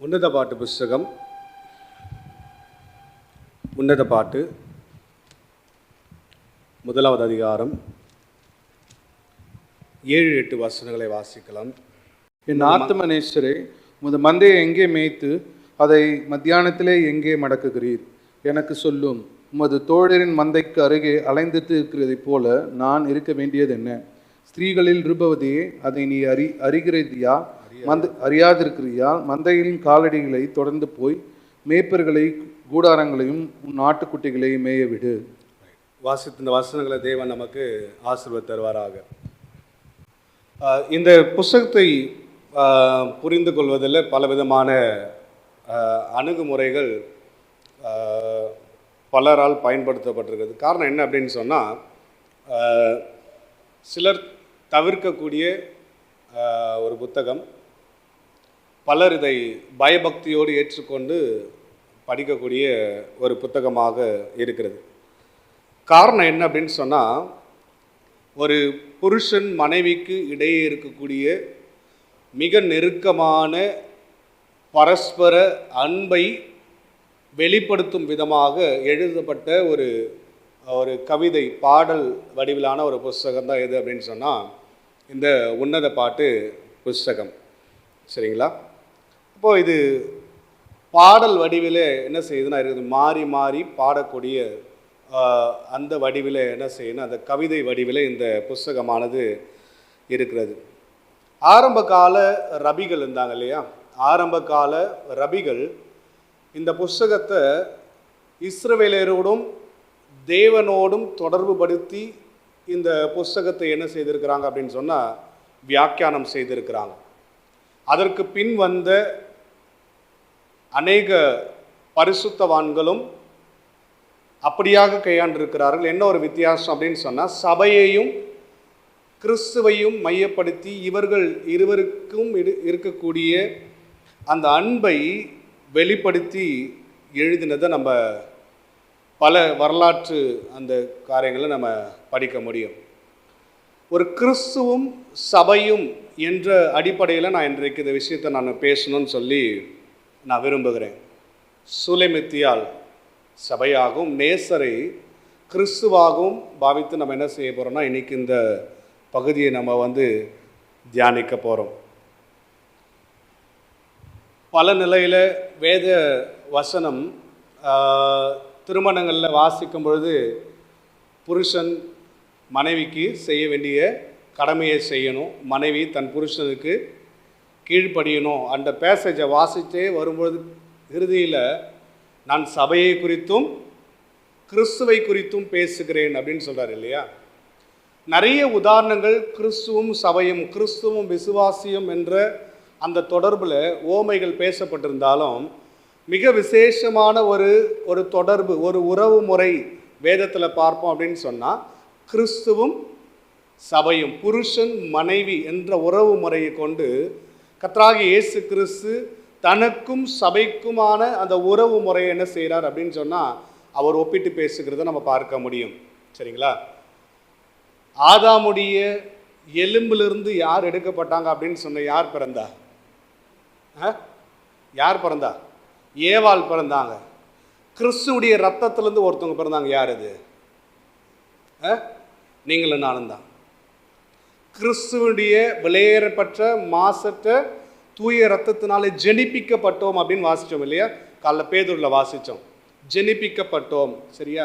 உன்னத பாட்டு புஸ்தகம் உன்னத பாட்டு 1வது அதிகாரம் 7-8 வசனங்களை வாசிக்கலாம். என் ஆத்துமனேஸ்வரே, உமது மந்தையை எங்கே மேய்த்து அதை மத்தியானத்திலே எங்கே மடக்குகிறீர்? எனக்கு சொல்லும். உமது தோழரின் மந்தைக்கு அருகே அலைந்துட்டு இருக்கிறதைப் போல நான் இருக்க வேண்டியது என்ன? ஸ்திரீகளில் இருப்பவதையே அதை நீ அறிகிறதியா? அறியாதிருக்கிறியா? மந்தையின் காலடிகளை தொடர்ந்து போய் மேய்ப்பர்களை கூடாரங்களையும் உன் நாட்டுக்குட்டிகளை மேய விடு. வாசித்த இந்த வசனங்களை தேவன் நமக்கு ஆசீர்வாதம் தருவாராக. இந்த புஸ்தகத்தை புரிந்து கொள்வதில் பலவிதமான அணுகுமுறைகள் பலரால் பயன்படுத்தப்பட்டிருக்கிறது. காரணம் என்ன அப்படின்னு சொன்னால், சிலர் தவிர்க்கக்கூடிய ஒரு புத்தகம், பலர் இதை பயபக்தியோடு ஏற்றுக்கொண்டு படிக்கக்கூடிய ஒரு புத்தகமாக இருக்கிறது. காரணம் என்ன அப்படின்னு சொன்னால், ஒரு புருஷன் மனைவிக்கு இடையே இருக்கக்கூடிய மிக நெருக்கமான பரஸ்பர அன்பை வெளிப்படுத்தும் விதமாக எழுதப்பட்ட ஒரு கவிதை பாடல் வடிவிலான ஒரு புஸ்தகம் தான் எது அப்படின்னு சொன்னால் இந்த உன்னத பாட்டு புஸ்தகம். சரிங்களா? அப்போது இது பாடல் வடிவில் என்ன செய்யுதுன்னா இருக்குது, மாறி மாறி பாடக்கூடிய அந்த வடிவில் என்ன செய்யணும், அந்த கவிதை வடிவில் இந்த புஸ்தகமானது இருக்கிறது. ஆரம்ப கால ரபிகள் இருந்தாங்க இல்லையா, ஆரம்ப கால ரபிகள் இந்த புஸ்தகத்தை இஸ்ரவேலரோடும் தேவனோடும் தொடர்பு படுத்தி இந்த புஸ்தகத்தை என்ன செய்திருக்கிறாங்க அப்படின்னு சொன்னால் வியாக்கியானம் செய்திருக்கிறாங்க. அதற்கு பின் வந்த அநேக பரிசுத்தவான்களும் அப்படியாக கையாண்டிருக்கிறார்கள். என்ன ஒரு வித்தியாசம் அப்படின்னு சொன்னால், சபையையும் கிறிஸ்துவையும் மையப்படுத்தி இவர்கள் இருவருக்கும் இருக்கக்கூடிய அந்த அன்பை வெளிப்படுத்தி எழுதினதை நம்ம பல வரலாற்று அந்த காரியங்களை நம்ம படிக்க முடியும். ஒரு கிறிஸ்துவும் சபையும் என்ற அடிப்படையில் நான் இன்றைக்கு இந்த விஷயத்தை நான் பேசணும்னு சொல்லி நான் விரும்புகிறேன். சூலேமித்தியால் சபையாகவும் நேசரை கிறிஸ்துவாகவும் பாவித்து நம்ம என்ன செய்ய போகிறோம்னா, இன்றைக்கி இந்த பகுதியை நம்ம தியானிக்க போகிறோம். பல நிலையில் வேத வசனம் திருமணங்களில் வாசிக்கும் பொழுது புருஷன் மனைவிக்கு செய்ய வேண்டிய கடமையை செய்யணும், மனைவி தன் புருஷனுக்கு கீழ்ப்படியணும். அந்த பேசேஜை வாசித்தே வரும்பொழுது இறுதியில் நான் சபையை குறித்தும் கிறிஸ்துவை குறித்தும் பேசுகிறேன் அப்படின்னு சொல்கிறார் இல்லையா. நிறைய உதாரணங்கள் கிறிஸ்துவும் சபையும் கிறிஸ்துவும் விசுவாசியும் என்ற அந்த தொடர்பில் ஓமைகள் பேசப்பட்டிருந்தாலும், மிக விசேஷமான ஒரு தொடர்பு, ஒரு உறவு முறை வேதத்தில் பார்ப்போம் அப்படின்னு சொன்னால், கிறிஸ்துவும் சபையும் புருஷன் மனைவி என்ற உறவு முறையை கொண்டு கர்த்தராகிய இயேசு கிறிஸ்து தனக்கும் சபைக்குமான அந்த உறவு முறையை என்ன செய்கிறார் அப்படின்னு சொன்னால் அவர் ஒப்பிட்டு பேசுகிறத நம்ம பார்க்க முடியும். சரிங்களா? ஆதாமுடைய எலும்பிலிருந்து யார் எடுக்கப்பட்டாங்க அப்படின்னு சொன்ன யார் பிறந்தா? யார் பிறந்தா? ஏவாள் பிறந்தாங்க. கிறிஸ்துவுடைய ரத்தத்திலேருந்து ஒருத்தவங்க பிறந்தாங்க. யார் அது? நீங்களும் நானும் தான். கிறிஸ்துவுடைய விலையேறப்பட்ட மாசற்ற தூய ரத்தத்தினாலே ஜெனிப்பிக்கப்பட்டோம் அப்படின்னு வாசித்தோம் இல்லையா, காலைல பேதுருல வாசித்தோம். ஜெனிப்பிக்கப்பட்டோம். சரியா?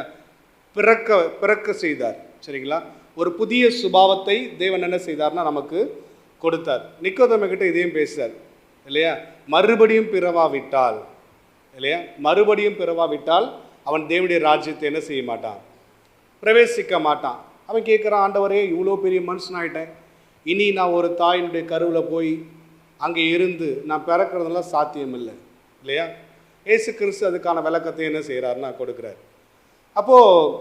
பிறக்க செய்தார். சரிங்களா? ஒரு புதிய சுபாவத்தை தேவன் என்ன செய்தார்னா நமக்கு கொடுத்தார். நிக்கோதேமுகிட்ட இதையும் பேசுறார் இல்லையா, மறுபடியும் பிறவாவிட்டால் இல்லையா, மறுபடியும் பிறவாவிட்டால் அவன் தேவனுடைய ராஜ்யத்தை என்ன செய்ய மாட்டான், பிரவேசிக்க மாட்டான். அவன் கேட்குறான், ஆண்டவரே இவ்வளோ பெரிய மனுஷன் ஆகிட்டேன், இனி நான் ஒரு தாயினுடைய கருவில் போய் அங்கே இருந்து நான் பிறக்கிறதெல்லாம் சாத்தியம் இல்லை இல்லையா. இயேசு கிறிஸ்து அதுக்கான விளக்கத்தை என்ன செய்கிறாருன்னா கொடுக்குறார். அப்போது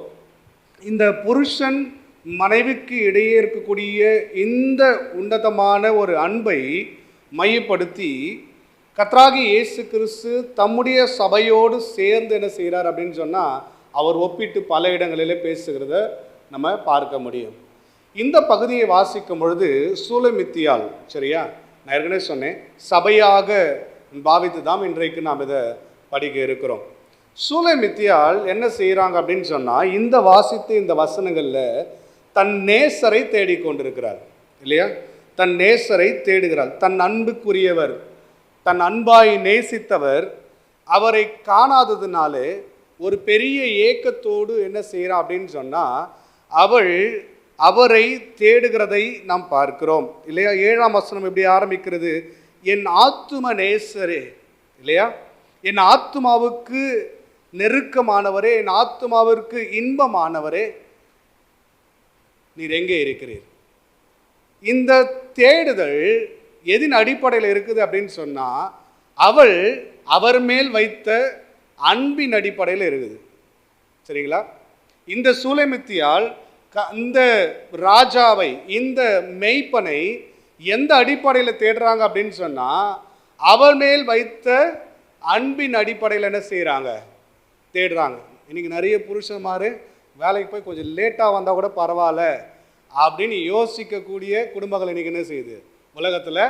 இந்த புருஷன் மனைவிக்கு இடையே இருக்கக்கூடிய இந்த உன்னதமான ஒரு அன்பை மையப்படுத்தி கர்த்தராகிய இயேசு கிறிஸ்து தம்முடைய சபையோடு சேர்ந்து என்ன செய்கிறார் அப்படின்னு சொன்னால் அவர் ஒப்பிட்டு பல இடங்களிலே பேசுகிறத நம்ம பார்க்க முடியும். இந்த பகுதியை வாசிக்கும் பொழுது சூலேமித்தியால், சரியா, நான் ஏற்கனவே சொன்னேன், சபையாக பாவித்து தான் இன்றைக்கு நாம் இதை படிக்க இருக்கிறோம். சூலமித்தியால் என்ன செய்கிறாங்க அப்படின்னு சொன்னால், இந்த வாசித்து இந்த வசனங்களில் தன் நேசரை தேடிக்கொண்டிருக்கிறார் இல்லையா? தன் நேசரை தேடுகிறார். தன் அன்புக்குரியவர், தன் அன்பாய் நேசித்தவர் அவரை காணாததுனாலே ஒரு பெரிய ஏக்கத்தோடு என்ன செய்கிறான் அப்படின்னு சொன்னால், அவரை தேடுகிறதை நாம் பார்க்கிறோம் இல்லையா? 7ஆம் வசனம் எப்படி ஆரம்பிக்கிறது? என் ஆத்தும நேசரே இல்லையா? என் ஆத்துமாவுக்கு நெருக்கமானவரே, என் ஆத்துமாவிற்கு இன்பமானவரே, நீர் எங்கே இருக்கிறீர்? இந்த தேடுதல் எதின் அடிப்படையில் இருக்குது அப்படின்னு சொன்னால், அவர் மேல் வைத்த அன்பின் அடிப்படையில் இருக்குது. சரிங்களா? இந்த சூலமித்தியால் இந்த ராஜாவை, இந்த மெய்ப்பனை எந்த அடிப்படையில் தேடுறாங்க அப்படின்னு சொன்னால், அவர் மேல் வைத்த அன்பின் அடிப்படையில் என்ன செய்கிறாங்க? தேடுறாங்க. இன்னைக்கு நிறைய புருஷன்மாரு வேலைக்கு போய் கொஞ்சம் லேட்டாக வந்தால் கூட பரவாயில்ல அப்படின்னு யோசிக்கக்கூடிய குடும்பங்கள் இன்னைக்கு என்ன செய்யுது? உலகத்தில்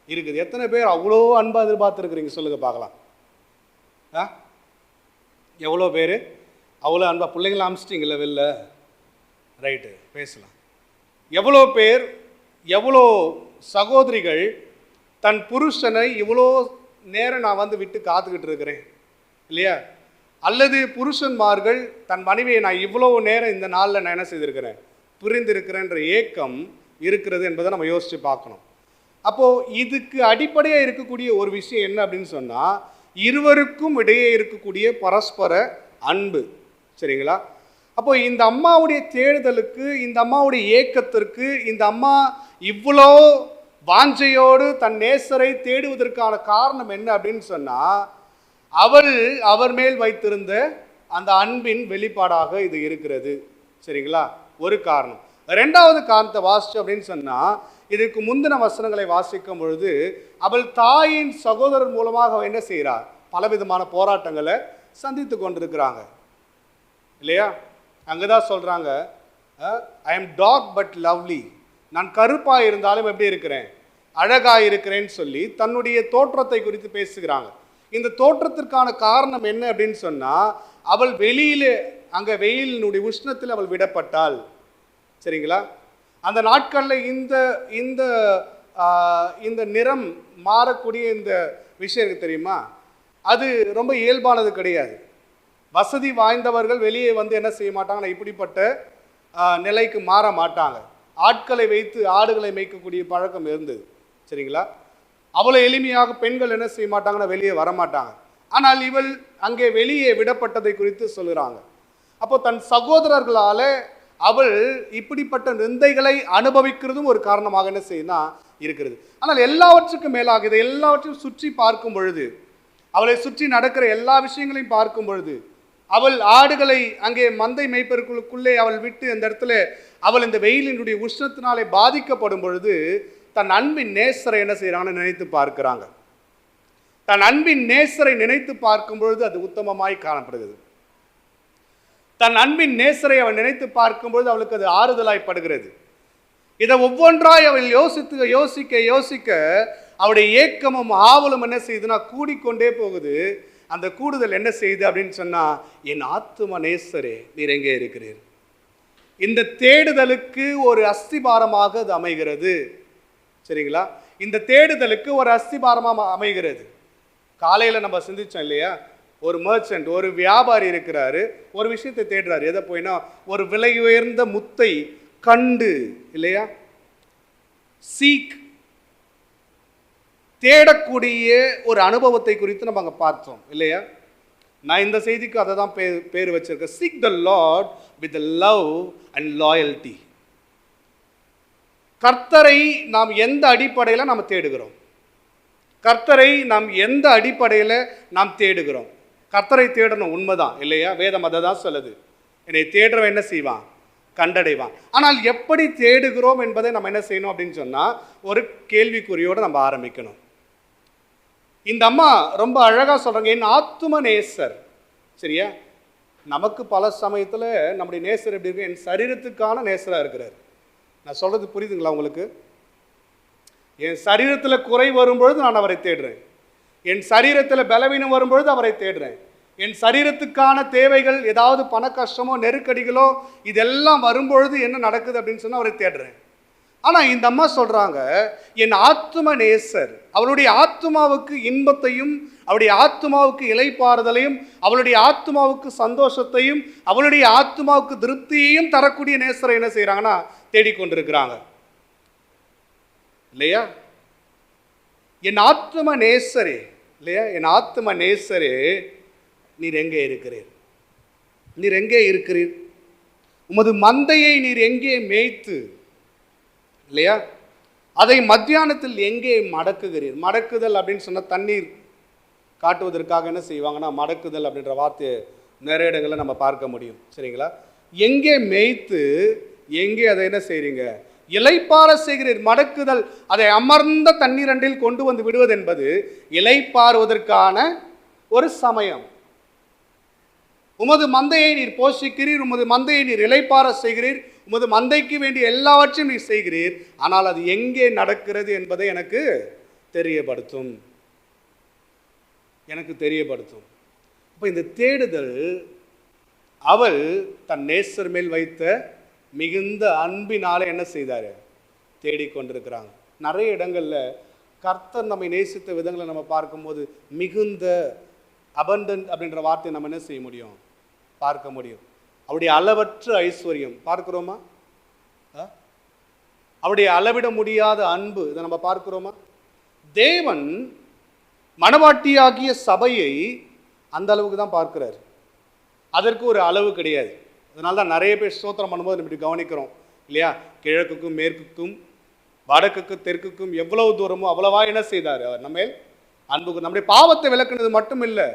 இருக்குது. எத்தனை பேர் அவ்வளோ அன்பாக எதிர்பார்த்துருக்குறீங்க சொல்லுங்க பார்க்கலாம். எவ்வளோ பேர் அவ்வளோ அன்பாக? பிள்ளைங்களை அமிச்சிட்டிங்கள வெளில, ரைட்டு, பேசலாம். எவ்வளோ பேர், எவ்வளோ சகோதரிகள் தன் புருஷனை இவ்வளோ நேரம் நான் வந்து விட்டு காத்துக்கிட்டு இருக்கிறேன் இல்லையா? அல்லது புருஷன்மார்கள் தன் மனைவியை நான் இவ்வளோ நேரம் இந்த நாளில் நான் என்ன செய்திருக்கிறேன், புரிந்திருக்கிறேன்ற ஏக்கம் இருக்கிறது என்பதை நம்ம யோசித்து பார்க்கணும். அப்போது இதுக்கு அடிப்படையாக இருக்கக்கூடிய ஒரு விஷயம் என்ன அப்படின்னு சொன்னால், இருவருக்கும் இடையே இருக்கக்கூடிய பரஸ்பர அன்பு. சரிங்களா? அப்போது இந்த அம்மாவுடைய தேடுதலுக்கு, இந்த அம்மாவுடைய ஏக்கத்திற்கு, இந்த அம்மா இவ்வளோ வாஞ்சையோடு தன் நேசரை தேடுவதற்கான காரணம் என்ன அப்படின்னு சொன்னால், அவர் மேல் வைத்திருந்த அந்த அன்பின் வெளிப்பாடாக இது இருக்கிறது. சரிங்களா? ஒரு காரணம். ரெண்டாவது காரணத்தை வாசிச்சு அப்படின்னு சொன்னால், இதற்கு முந்தின வசனங்களை வாசிக்கும் பொழுது அவள் தாயின் சகோதரர் மூலமாக என்ன செய்கிறார்? பலவிதமான போராட்டங்களை சந்தித்து கொண்டிருக்கிறாங்க இல்லையா? அங்கே தான் சொல்கிறாங்க, I'm dark but lovely, நான் கருப்பாக இருந்தாலும் எப்படி இருக்கிறேன், அழகாக இருக்கிறேன்னு சொல்லி தன்னுடைய தோற்றத்தை குறித்து பேசுகிறாங்க. இந்த தோற்றத்திற்கான காரணம் என்ன அப்படின்னு சொன்னால், அவள் வெளியில் அங்கே வெயிலினுடைய உஷ்ணத்தில் அவள் விடப்பட்டாள். சரிங்களா? அந்த நாட்களில் இந்த நிறம் மாறக்கூடிய இந்த விஷயம் தெரியுமா, அது ரொம்ப இயல்பானது கிடையாது. வசதி வாய்ந்தவர்கள் வெளியே வந்து என்ன செய்ய மாட்டாங்கன்னா, இப்படிப்பட்ட நிலைக்கு மாற மாட்டாங்க. ஆட்களை வைத்து ஆடுகளை மேய்க்கக்கூடிய பழக்கம் இருந்தது. சரிங்களா? அவ்வளோ எளிமையாக பெண்கள் என்ன செய்ய மாட்டாங்கன்னா வெளியே வரமாட்டாங்க. ஆனால் இவள் அங்கே வெளியே விடப்பட்டதை குறித்து சொல்கிறாங்க. அப்போ தன் சகோதரர்களால் அவள் இப்படிப்பட்ட நிந்தைகளை அனுபவிக்கிறதும் ஒரு காரணமாக என்ன செய்யுன்னா இருக்கிறது. ஆனால் எல்லாவற்றுக்கும் மேலாக இதை எல்லாவற்றையும் சுற்றி பார்க்கும் பொழுது, அவளை சுற்றி நடக்கிற எல்லா விஷயங்களையும் பார்க்கும் பொழுது, அவள் ஆடுகளை அங்கே மந்தை மேய்ப்பவர்களுக்குள்ளே அவள் விட்டு அந்த இடத்துல அவள் இந்த வெயிலினுடைய உஷ்ணத்தினாலே பாதிக்கப்படும் பொழுது தன் அன்பின் நேசரை என்ன செய்கிறாங்கன்னு நினைத்து பார்க்கிறாங்க. தன் அன்பின் நேசரை நினைத்து பார்க்கும் பொழுது அது உத்தமமாய் காணப்படுகிறது. தன் அன்பின் நேசரை அவள் நினைத்து பார்க்கும்பொழுது அவளுக்கு அது ஆறுதலாய்ப்படுகிறது. இதை ஒவ்வொன்றாய் அவள் யோசிக்க அவளுடைய ஏக்கமும் ஆவலும் என்ன செய்யுதுன்னா கூடிக்கொண்டே போகுது. அந்த கூடுதல் என்ன செய்யுது அப்படின்னு சொன்னால், என் ஆத்தும நேசரே நீர் எங்கே இருக்கிறீர்? இந்த தேடுதலுக்கு ஒரு அஸ்திபாரமாக அது அமைகிறது. சரிங்களா? இந்த தேடுதலுக்கு ஒரு அஸ்திபாரமாக அமைகிறது. காலையில் நம்ம சிந்திச்சோம் இல்லையா, ஒரு மர்ச்சன்ட், ஒரு வியாபாரி இருக்கிறாரு, ஒரு விஷயத்தை தேடுறாரு. எதை போயினா, ஒரு விலை உயர்ந்த முத்தை கண்டு இல்லையா, சீக், தேடக்கூடிய ஒரு அனுபவத்தை குறித்து நம்ம அங்கே பார்த்தோம் இல்லையா. நான் இந்த செய்திக்கு அதை தான் பேர் வச்சிருக்கேன், seek the lord with love and loyalty. கர்த்தரை நாம் எந்த அடிப்படையில் நாம் தேடுகிறோம்? கர்த்தரை நாம் எந்த அடிப்படையில் நாம் தேடுகிறோம்? கர்த்தரை தேடணும், உண்மைதான் இல்லையா? வேதம் அதை தான் சொல்லுது, என்னை தேடுறவன் என்ன செய்வான், கண்டடைவான். ஆனால் எப்படி தேடுகிறோம் என்பதை நம்ம என்ன செய்யணும் அப்படின்னு சொன்னால், ஒரு கேள்விக்குறியோடு நம்ம ஆரம்பிக்கணும். இந்த அம்மா ரொம்ப அழகாக சொல்கிறாங்க, என் ஆத்தும நேசர். சரியா? நமக்கு பல சமயத்தில் நம்முடைய நேசர் எப்படி இருக்கு, என் சரீரத்துக்கான நேசராக இருக்கிறார். நான் சொல்கிறது புரியுதுங்களா உங்களுக்கு? என் சரீரத்தில் குறை வரும்பொழுது நான் அவரை தேடுறேன். என் சரீரத்தில் பலவீனம் வரும்பொழுது அவரை தேடுறேன். என் சரீரத்துக்கான தேவைகள், ஏதாவது பண கஷ்டமோ நெருக்கடிகளோ இதெல்லாம் வரும்பொழுது என்ன நடக்குது அப்படின்னு சொன்னால் அவரை தேடுறேன். ஆனால் இந்த அம்மா சொல்கிறாங்க, என் ஆத்தும நேசர் அவளுடைய ஆத்மாவுக்கு இன்பத்தையும் அவளுடைய ஆத்மாவுக்கு இளைப்பாறுதலையும் அவளுடைய ஆத்மாவுக்கு சந்தோஷத்தையும் அவளுடைய ஆத்மாவுக்கு திருப்தியையும் தரக்கூடிய நேசரை என்ன செய்கிறாங்கன்னா தேடிக்கொண்டிருக்கிறாங்க இல்லையா? என் ஆத்ம நேசரே இல்லையா, என் ஆத்ம நேசரே, நீர் எங்கே இருக்கிறீர்? நீர் எங்கே இருக்கிறீர்? உமது மந்தையை நீர் எங்கே மேய்த்து இல்லையா, அதை மத்தியானத்தில் எங்கே மடக்குகிறீர்? மடக்குதல் அப்படின்னு சொன்னால் தண்ணீர் காட்டுவதற்காக என்ன செய்வாங்கன்னா மடக்குதல் அப்படின்ற வார்த்தையை நிறைய இடங்களில் நம்ம பார்க்க முடியும். சரிங்களா? எங்கே மேய்த்து எங்கே அதை என்ன செய்கிறீங்க? இளைப்பாற செய்கிறீர். மடக்குதல், அதை அமர்ந்த தண்ணீர் அண்டில் கொண்டு வந்து விடுவது என்பது இளைப்பாறுவதற்கான ஒரு சமயம். உமது மந்தையை நீர் போஷிக்கிறீர், உமது மந்தையை நீர் இளைப்பாற செய்கிறீர், உமது மந்தைக்கு வேண்டிய எல்லாவற்றையும் நீர் செய்கிறீர். ஆனால் அது எங்கே நடக்கிறது என்பதை எனக்கு தெரியப்படுத்தும், எனக்கு தெரியப்படுத்தும். இப்போ இந்த தேடுதல் அவள் தன் நேசர் மேல் வைத்த மிகுந்த அன்பினால என்ன செய்தார்? தேடிக்கொண்டிருக்கிறாங்க. நிறைய இடங்களில் கர்த்தர் நம்மை நேசித்த விதங்களை நம்ம பார்க்கும்போது மிகுந்த அபண்டன்ட் அப்படின்ற வார்த்தையை நம்ம என்ன செய்ய முடியும்? பார்க்க முடியும். அவருடைய அளவற்ற ஐஸ்வர்யம் பார்க்கிறோமா? அவருடைய அளவிட முடியாத அன்பு இதை நம்ம பார்க்கிறோமா? தேவன் மணவாட்டியாகிய சபையை அந்த அளவுக்கு தான் பார்க்கிறார். அதற்கு ஒரு அளவு கிடையாது. அதனால தான் நிறைய பேர் ஸ்தோத்திரம் பண்ணும்போது நம்ம இப்படி கவனிக்கிறோம் இல்லையா? கிழக்குக்கும் மேற்குக்கும் வடக்குக்கும் தெற்குக்கும் எவ்வளவு தூரமோ அவ்வளவா என்ன செய்தார் அவர் நம்ம அன்புக்கு. நம்முடைய பாவத்தை விளக்குனது மட்டும் இல்லை,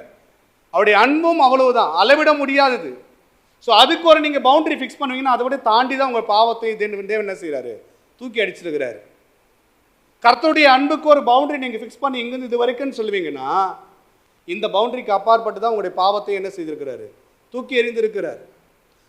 அவருடைய அன்பும் அவ்வளவுதான், அளவிட முடியாதது. ஸோ அதுக்கு ஒரு நீங்கள் பவுண்டரி ஃபிக்ஸ் பண்ணுவீங்கன்னா அதை விட தாண்டி தான் உங்கள் பாவத்தை தேவன் என்ன செய்கிறாரு? தூக்கி அடிச்சிருக்கிறாரு. கர்த்தருடைய அன்புக்கு ஒரு பவுண்டரி நீங்கள் ஃபிக்ஸ் பண்ணி இங்கிருந்து இது வரைக்கும்னு சொல்லுவீங்கன்னா இந்த பவுண்டரிக்கு அப்பாற்பட்டு தான் உங்களுடைய பாவத்தை என்ன செய்திருக்கிறாரு? தூக்கி எறிந்திருக்கிறார்.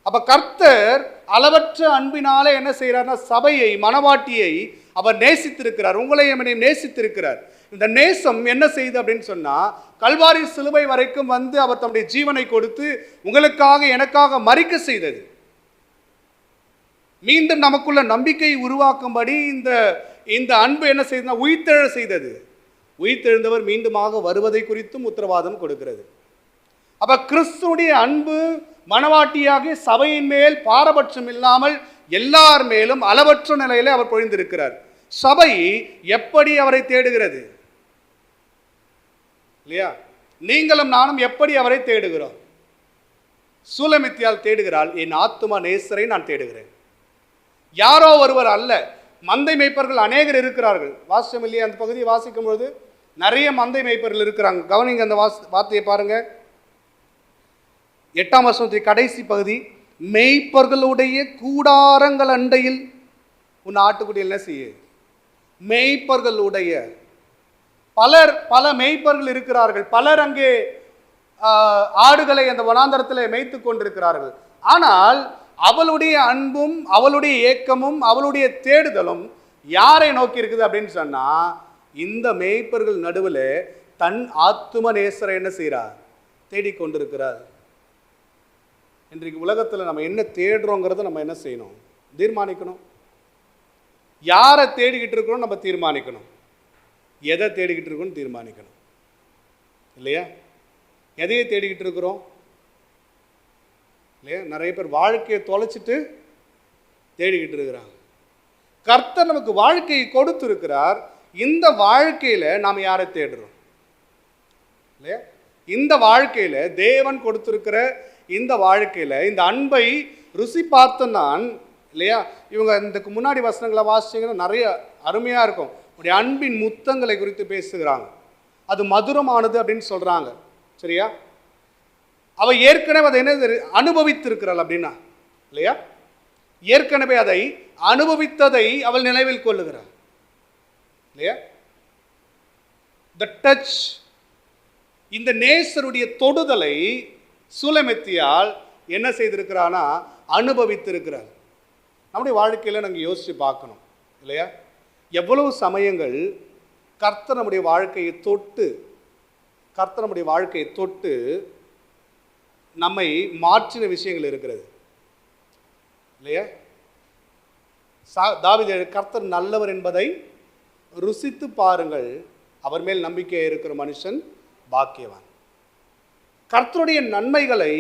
அப்போ கர்த்தர் அளவற்ற அன்பினாலே என்ன செய்கிறார்னா சபையை, மணவாட்டியை அவர் நேசித்திருக்கிறார். உங்களையும் என்னையும் நேசித்திருக்கிறார். இந்த நேசம் என்ன செய்யுது அப்படின்னு சொன்னால், கல்வாரி சிலுவை வரைக்கும் வந்து அவர் தம்முடைய ஜீவனை கொடுத்து உங்களுக்காக எனக்காக மரிக்க செய்தது. மீண்டும் நமக்குள்ள நம்பிக்கையை உருவாக்கும்படி இந்த அன்பு என்ன செய்ததுன்னா உயிர்த்தெழ செய்தது. உயிர்த்தெழுந்தவர் மீண்டுமாக வருவதை குறித்தும் உத்தரவாதம் கொடுக்கிறது. அப்ப கிறிஸ்துவுடைய அன்பு மணவாட்டியாக சபையின் மேல் பாரபட்சம் இல்லாமல் எல்லார் மேலும் அளவற்ற நிலையிலே அவர் பொழிந்திருக்கிறார். சபை எப்படி அவரை தேடுகிறது இல்லையா? நீங்களும் நானும் எப்படி அவரை தேடுகிறோம்? சூலமித்தியால் தேடுகிறாள், என் ஆத்தும நேசரை நான் தேடுகிறேன். யாரோ ஒருவர் அல்ல, மந்தை மேய்ப்பர்கள் அநேகர் இருக்கிறார்கள். வாசிச்சோம் இல்லையா? அந்த பகுதியை வாசிக்கும் பொழுது நிறைய மந்தை மேய்ப்பர்கள் இருக்கிறாங்க. கவனிங்க அந்த வார்த்தையை பாருங்க. 8ஆம் வசனத்தின் கடைசி பகுதி, மேய்ப்பர்களுடைய கூடாரங்கள் அண்டையில் உன் ஆட்டுக்குட்டி என்ன செய்ய? மேய்ப்பர்களுடைய பல மேய்ப்பர்கள் இருக்கிறார்கள். பலர் அங்கே ஆடுகளை அந்த வனாந்தரத்தில் மேய்த்து கொண்டிருக்கிறார்கள். ஆனால் அவளுடைய அன்பும் அவளுடைய ஏக்கமும் அவளுடைய தேடுதலும் யாரை நோக்கி இருக்குது அப்படின்னு சொன்னா, இந்த மேய்ப்பர்கள் நடுவில் தன் ஆத்தும நேசரை என்ன செய்கிறார்? தேடிக்கொண்டிருக்கிறார். இன்றைக்கு உலகத்தில் நம்ம என்ன தேடுறோங்கிறத நம்ம என்ன செய்யணும்? தீர்மானிக்கணும். யாரை தேடிக்கிட்டு இருக்கிறோம் நம்ம தீர்மானிக்கணும். எதை தேடிக்கிட்டு இருக்கோன்னு தீர்மானிக்கணும் இல்லையா? எதையை தேடிக்கிட்டு இருக்கிறோம் இல்லையா? நிறைய பேர் வாழ்க்கையை தொலைச்சிட்டு தேடிக்கிட்டு இருக்கிறாங்க. கர்த்தர் நமக்கு வாழ்க்கையை கொடுத்து இருக்கிறார். இந்த வாழ்க்கையில் நாம் யாரை தேடுறோம் இல்லையா? இந்த வாழ்க்கையில் தேவன் கொடுத்திருக்கிற இந்த வாழ்க்கையில் இந்த அன்பை ருசி பார்த்து நான் இல்லையா? இவங்க இதுக்கு முன்னாடி வசனங்களை வாசிச்சிங்கன்னா நிறைய அருமையாக இருக்கும். உடைய அன்பின் முத்தங்களை குறித்து பேசுகிறாங்க. அது மதுரமானது அப்படின்னு சொல்கிறாங்க. சரியா? அவ ஏற்கனவே அதை என்ன அனுபவித்திருக்கிறாள் அப்படின்னா இல்லையா? ஏற்கனவே அதை அனுபவித்ததை அவள் நினைவில் கொள்ளுகிறாள் இல்லையா? த டச், இந்த நேசருடைய தொடுதலை சூலமெத்தியால் என்ன செய்திருக்கிறான்னா அனுபவித்திருக்கிறார். நம்முடைய வாழ்க்கையில் நாங்கள் யோசித்து பார்க்கணும் இல்லையா? எவ்வளவு சமயங்கள் கர்த்தர் நம்முடைய வாழ்க்கையை தொட்டு கர்த்தர் நம்முடைய வாழ்க்கையை தொட்டு நம்மை மாற்றின விஷயங்கள் இருக்கிறது இல்லையா? தாவீது, கர்த்தர் நல்லவர் என்பதை ருசித்து பாருங்கள், அவர் மேல் நம்பிக்கை இருக்கிற மனுஷன் பாக்கியவான். கர்த்தருடைய நன்மைகளை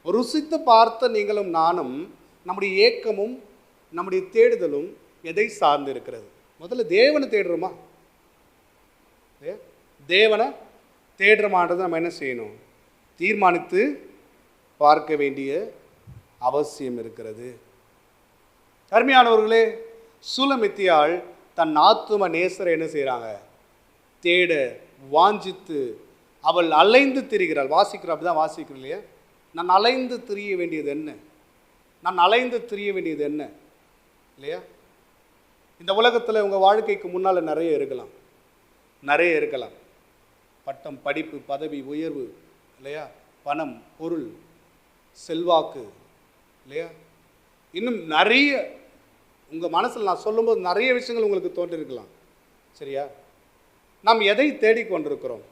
ருசித்து பார்த்த நீங்களும் நானும் நம்முடைய ஏக்கமும் நம்முடைய தேடுதலும் எதை சார்ந்து இருக்கிறது? முதல்ல தேவனை தேடுறோமா? தேவனை தேடுறோமான்றதை நம்ம என்ன செய்யணும்? தீர்மானித்து பார்க்க வேண்டிய அவசியம் இருக்கிறது. அருமையானவர்களே, சூலமித்தியாள் தன் ஆத்தும நேசரை என்ன செய்கிறாங்க? தேட வாஞ்சித்து அவள் அலைந்து திரிகிறாள். வாசிக்கிறோம், அப்படிதான் வாசிக்கிறோம் இல்லையா? நான் அலைந்து திரிய வேண்டியது என்ன? நான் அலைந்து திரிய வேண்டியது என்ன இல்லையா? இந்த உலகத்தில் உங்கள் வாழ்க்கைக்கு முன்னால் நிறைய இருக்கலாம். பட்டம், படிப்பு, பதவி, உயர்வு இல்லையா? பணம், பொருள், செல்வாக்கு இல்லையா? இன்னும் நிறைய உங்கள் மனசில் நான் சொல்லும்போது நிறைய விஷயங்கள் உங்களுக்கு தோன்றிருக்கலாம். சரியா? நாம் எதை தேடிக்கொண்டிருக்கிறோம்?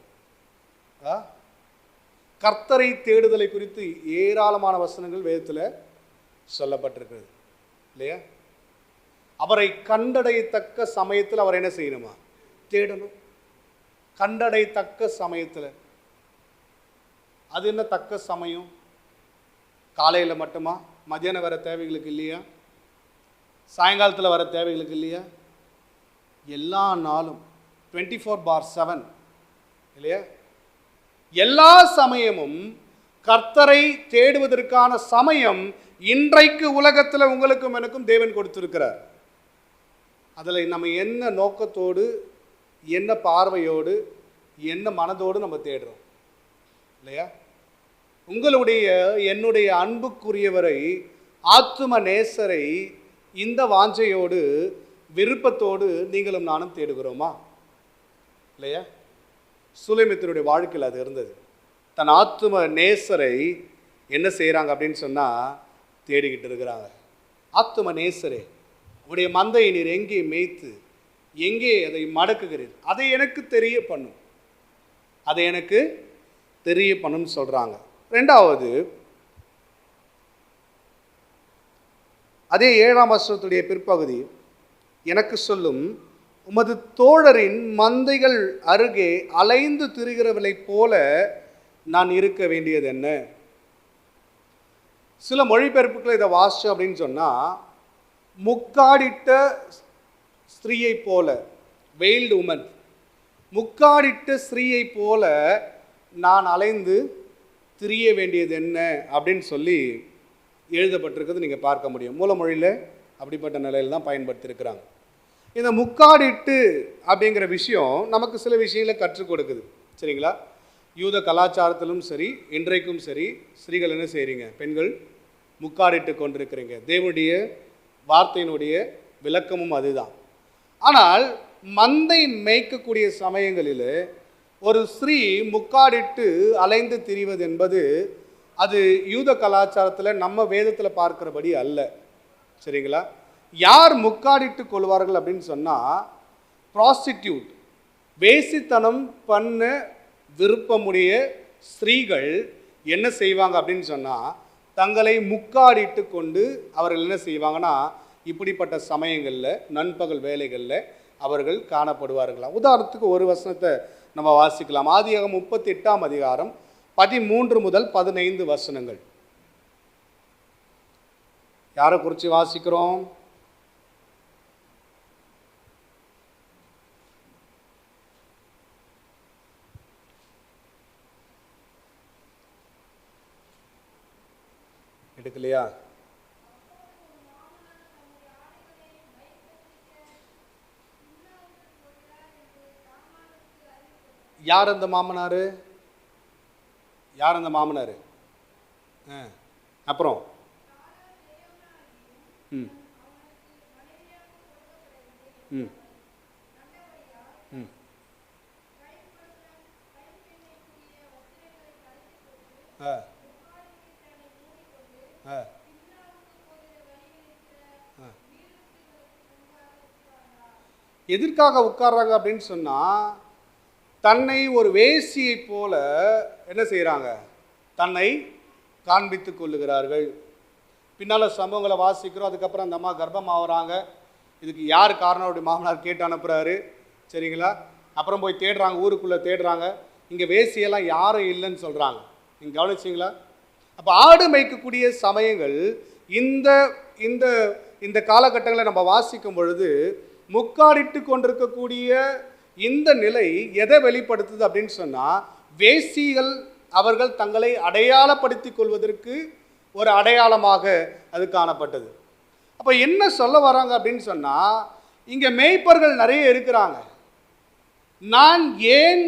கர்த்தரை தேடுதலை குறித்து ஏராளமான வசனங்கள் வேதத்தில் சொல்லப்பட்டிருக்கிறது இல்லையா? அவரை கண்டடையத்தக்க சமயத்தில் அவர் என்ன செய்யணுமா? தேடணும். கண்டடையத்தக்க சமயத்தில். அது என்ன தக்க சமயம்? காலையில் மட்டுமா? மதியானம் வர தேவைகளுக்கு இல்லையா? சாயங்காலத்தில் வர தேவைகளுக்கு இல்லையா? எல்லா நாளும் 24/7 இல்லையா? எல்லா சமயமும் கர்த்தரை தேடுவதற்கான சமயம் இன்றைக்கு உலகத்தில் உங்களுக்கும் எனக்கும் தேவன் கொடுத்திருக்கிறார். அதில் நம்ம என்ன நோக்கத்தோடு, என்ன பார்வையோடு, என்ன மனதோடு நம்ம தேடுறோம் இல்லையா? உங்களுடைய என்னுடைய அன்புக்குரியவரை, ஆத்தும நேசரை இந்த வாஞ்சையோடு, விருப்பத்தோடு நீங்களும் நானும் தேடுகிறோமா இல்லையா? சூலமித்தியருடைய வாழ்க்கையில் அது இருந்தது. தன் ஆத்தும நேசரை என்ன செய்கிறாங்க அப்படின்னு சொன்னால் தேடிக்கிட்டு இருக்கிறாங்க. ஆத்தும நேசரே, உடைய மந்தையை நீர் எங்கே மேய்த்து எங்கே அதை மடக்குகிறீர், அதை எனக்கு தெரிய பண்ணும், அதை எனக்கு தெரிய பண்ணுன்னு சொல்கிறாங்க. ரெண்டாவது, அதே 7ஆம் வசனத்துடைய பிற்பகுதி, எனக்கு சொல்லும், உமது தோழரின் மந்தைகள் அருகே அலைந்து திரிகிறவளைப் போல நான் இருக்க வேண்டியது என்ன? சில மொழிபெயர்ப்புகளை இதை வாசிச்சோம் அப்படின்னு சொன்னால், முக்காடிட்ட ஸ்திரீயை போல, வெயில்டு உமன், முக்காடிட்ட ஸ்திரீயை போல நான் அலைந்து திரிய வேண்டியது என்ன அப்படின்னு சொல்லி எழுதப்பட்டிருக்கிறது நீங்கள் பார்க்க முடியும். மூலமொழியில் அப்படிப்பட்ட நிலையில் தான் பயன்படுத்தியிருக்கிறாங்க. இந்த முக்காடிட்டு அப்படிங்கிற விஷயம் நமக்கு சில விஷயங்களை கற்றுக் கொடுக்குது. சரிங்களா? யூத கலாச்சாரத்திலும் சரி, இன்றைக்கும் சரி, ஸ்திரீகள் என்ன செய்கிறீங்க? பெண்கள் முக்காடிட்டு கொண்டிருக்கிறீங்க. தேவனுடைய வார்த்தையினுடைய விளக்கமும் அதுதான். ஆனால் மந்தை மேய்க்கக்கூடிய சமயங்களில் ஒரு ஸ்திரீ முக்காடிட்டு அலைந்து திரிவது என்பது அது யூத கலாச்சாரத்தில் நம்ம வேதத்தில் பார்க்கிறபடி அல்ல. சரிங்களா? யார் முக்காடிட்டு கொள்வார்கள் அப்படின்னு சொன்னால், ப்ராஸ்டிடியூட், வேசித்தனம் பண்ண விருப்பமுடைய ஸ்திரீகள் என்ன செய்வாங்க அப்படின்னு சொன்னால், தங்களை முக்காடிட்டு கொண்டு அவர்கள் என்ன செய்வாங்கன்னா, இப்படிப்பட்ட சமயங்களில் நண்பகல் வேலைகளில் அவர்கள் காணப்படுவார்களாம். உதாரணத்துக்கு ஒரு வசனத்தை நம்ம வாசிக்கலாம். ஆதியாகமம் 38ஆம் அதிகாரம் 13 முதல் 15 வசனங்கள். யாரை குறித்து வாசிக்கிறோம்? எடுக்கலையா? யார் அந்த மாமனார்? யார் அந்த மாமனார்? அப்புறம் ம் ம் ம் ஆ ஆ எதற்காக உட்கார்றாங்க அப்படின்னு சொன்னால், தன்னை ஒரு வேசியை போல என்ன செய்கிறாங்க, தன்னை காண்பித்து கொள்ளுகிறார்கள். பின்னால் சம்பவங்களை வாசிக்கிறோம். அதுக்கப்புறம் அந்த அம்மா கர்ப்பம் ஆகுறாங்க. இதுக்கு யார் காரணம்? அப்படி மாமனார் கேட்டு அனுப்புகிறாரு. சரிங்களா? அப்புறம் போய் தேடுறாங்க, ஊருக்குள்ளே தேடுறாங்க. இங்கே வேசியெல்லாம் யாரும் இல்லைன்னு சொல்கிறாங்க. நீங்கள் கவனிச்சிங்களா? அப்போ ஆடு மேய்க்கக்கூடிய சமயங்கள் இந்த இந்த இந்த காலகட்டங்களை நம்ம வாசிக்கும் பொழுது முக்காடிட்டு கொண்டிருக்கக்கூடிய இந்த நிலை எதை வெளிப்படுத்துது அப்படின்னு சொன்னால், வேசிகள் அவர்கள் தங்களை அடையாளப்படுத்தி கொள்வதற்கு ஒரு அடையாளமாக அது காணப்பட்டது. அப்போ என்ன சொல்ல வராங்க அப்படின்னு சொன்னால், இங்கே மேய்ப்பர்கள் நிறைய இருக்கிறாங்க. நான் ஏன்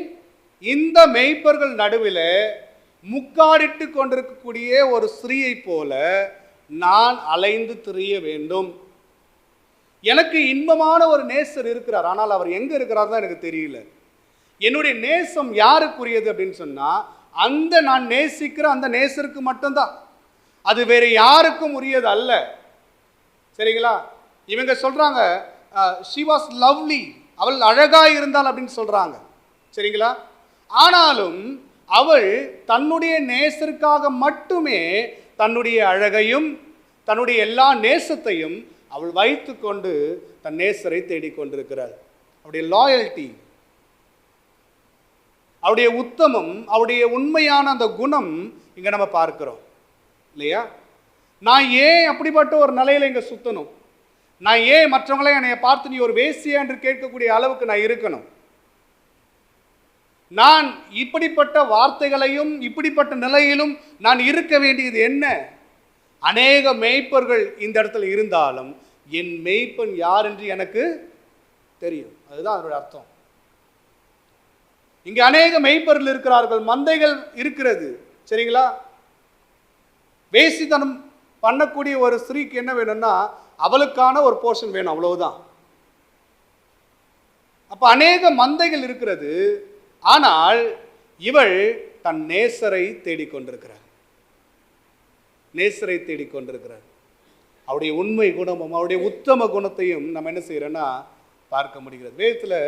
இந்த மேய்ப்பர்கள் நடுவில் முக்காடிட்டு கொண்டிருக்கக்கூடிய ஒரு ஸ்திரீயை போல நான் அலைந்து திரிய வேண்டும்? எனக்கு இன்பமான ஒரு நேசர் இருக்கிறார், ஆனால் அவர் எங்கே இருக்கிறார் தான் எனக்கு தெரியல. என்னுடைய நேசம் யாருக்குரியது அப்படின்னு சொன்னால், அந்த நான் நேசிக்கிற அந்த நேசருக்கு மட்டும்தான், அது வேறு யாருக்கும் உரியது அல்ல. சரிங்களா? இவங்க சொல்கிறாங்க she was lovely, அவள் அழகாக இருந்தாள் அப்படின்னு சொல்கிறாங்க. சரிங்களா? ஆனாலும் அவள் தன்னுடைய நேசருக்காக மட்டுமே தன்னுடைய அழகையும் தன்னுடைய எல்லா நேசத்தையும் அவள் வைத்து கொண்டு தன் நேசரை தேடிக்கொண்டிருக்கிறாள். அவருடைய லாயல்ட்டி, அவருடைய உத்தமம், அவருடைய உண்மையான அந்த குணம் இங்கே நம்ம பார்க்கிறோம் இல்லையா? நான் ஏன் அப்படிப்பட்ட ஒரு நிலையில் இங்கே சுற்றணும்? நான் ஏன் மற்றவங்களே என்னை பார்த்து நீ ஒரு வேசியா என்று கேட்கக்கூடிய அளவுக்கு நான் இருக்கணும்? நான் இப்படிப்பட்ட வார்த்தைகளையும் இப்படிப்பட்ட நிலையிலும் நான் இருக்க வேண்டியது என்ன? அநேக மேய்ப்பர்கள் இந்த இடத்துல இருந்தாலும் என் மேய்ப்பன் யார் என்று எனக்கு தெரியும். அதுதான் அதனுடைய அர்த்தம். இங்கே அநேக மேய்ப்பர்கள் இருக்கிறார்கள், மந்தைகள் இருக்கிறது. சரிங்களா? வேசித்தனம் பண்ணக்கூடிய ஒரு ஸ்திரீக்கு என்ன வேணும்னா, அவளுக்கான ஒரு போர்ஷன் வேணும், அவ்வளவுதான். அப்போ அநேக மந்தைகள் இருக்கிறது, ஆனால் இவள் தன் நேசரை தேடிக்கொண்டிருக்கிறார். நேசரை தேடிக்கொண்டிருக்கிறார். அவருடைய உண்மை குணமும் அவருடைய உத்தம குணத்தையும் நம்ம என்ன செய்யறோம்னா பார்க்க முடிகிறது. வேதத்தில்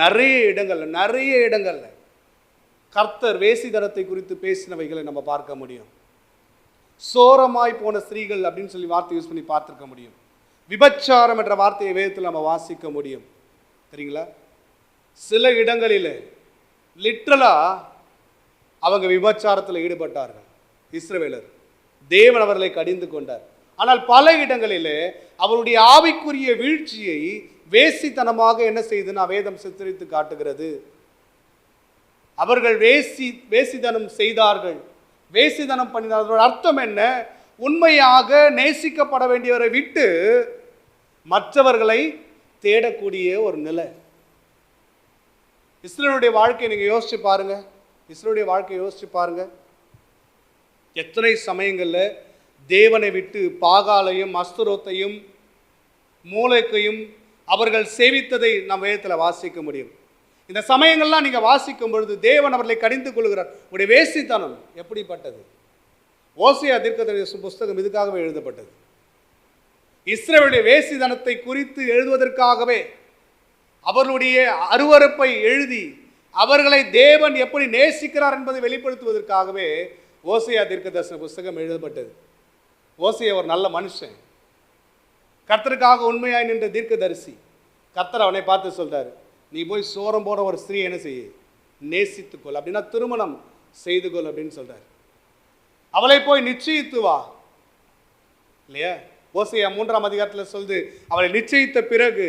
நிறைய இடங்கள்ல கர்த்தர் வேசிதனத்தை குறித்து பேசினவைகளை நம்ம பார்க்க முடியும். சோரமாய் போன ஸ்திரீகள் அப்படின்னு சொல்லி வார்த்தை யூஸ் பண்ணி பார்த்துருக்க முடியும். விபச்சாரம் என்ற வார்த்தையை வேதத்தில் நம்ம வாசிக்க முடியும். சரிங்களா? சில இடங்களில் லிட்ரலா அவங்க விபச்சாரத்தில் ஈடுபட்டார்கள் இஸ்ரவேலர். தேவன் அவர்களை கடிந்து கொண்டார். ஆனால் பல இடங்களிலே அவருடைய ஆவிக்குரிய வீழ்ச்சியை வேசித்தனமாக என்ன செய்துன்னா வேதம் சித்தரித்து காட்டுகிறது. அவர்கள் வேசிதனம் செய்தார்கள், வேசிதனம் பண்ணினார்கள். அர்த்தம் என்ன? உண்மையாக நேசிக்கப்பட வேண்டியவரை விட்டு மற்றவர்களை தேடக்கூடிய ஒரு நிலை. இஸ்ரவேலுடைய வாழ்க்கையை நீங்கள் யோசிச்சு பாருங்க. இஸ்ரவேலுடைய வாழ்க்கையை யோசிச்சு பாருங்க. எத்தனை சமயங்களில் தேவனை விட்டு பாகாலையும் அஸ்தரோத்தையும் மூளைக்கையும் அவர்கள் சேவித்ததை நம் வேதத்தில் வாசிக்க முடியும். இந்த சமயங்கள்லாம் நீங்கள் வாசிக்கும் பொழுது தேவன் அவர்களை கடிந்து கொள்கிறார். உடைய வேசித்தனம் எப்படிப்பட்டது? ஓசையா தீர்க்கதரிசி புஸ்தகம் இதுக்காகவே எழுதப்பட்டது. இஸ்ரவேலுடைய வேசித்தனத்தை குறித்து எழுதுவதற்காகவே அவர்களுடைய அருவருப்பை எழுதி அவர்களை தேவன் எப்படி நேசிக்கிறார் என்பதை வெளிப்படுத்துவதற்காகவே ஓசையா தீர்க்கதரிசன புஸ்தகம் எழுதப்பட்டது. ஓசையா ஒரு நல்ல மனுஷன், கர்த்தருக்காக உண்மையாய் நின்ற தீர்க்கதரிசி. கர்த்தர் அவனை பார்த்து சொல்றாரு, நீ போய் சோரம் போன ஒரு ஸ்திரீ என்ன செய்ய, நேசித்துக்கொள், அப்படின்னா திருமணம் செய்து கொள் அப்படின்னு சொல்றாரு. அவளை போய் நிச்சயித்து வா இல்லையா? ஓசையா 3ஆம் அதிகாரத்தில் சொல்லுது, அவளை நிச்சயித்த பிறகு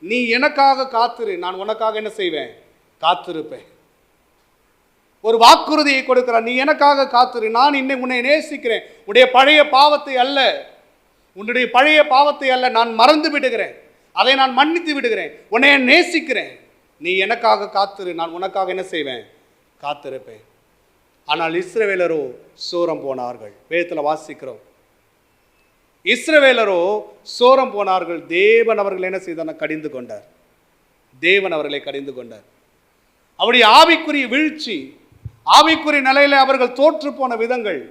நீ எனக்காக காத்திரு, நான் உனக்காக என்ன செய்வேன், காத்திருப்பேன். ஒரு வாக்குறுதியை கொடுக்கிறார், நீ எனக்காக காத்திரு, நான் உன்னை நேசிக்கிறேன். உடைய பழைய பாவத்தை அல்ல, உன்னுடைய பழைய பாவத்தை அல்ல நான் மறந்து விடுகிறேன், அதை நான் மன்னித்து விடுகிறேன், உன்னை நேசிக்கிறேன், நீ எனக்காக காத்திரு, நான் உனக்காக என்ன செய்வேன், காத்திருப்பேன். ஆனால் இஸ்ரவேலரோ சோரம் போனார்கள். வேதத்தில் வாசிக்கிறோம், இஸ்ரவேலரோ சோரம் போனார்கள். தேவன் அவர்கள் என்ன செய்தார், கடிந்து கொண்டார். தேவன் அவர்களை கடிந்து கொண்டார். அவருடைய ஆவிக்குரிய வீழ்ச்சி, ஆவிக்குரிய நிலையில அவர்கள் தோற்று போன விதங்கள்,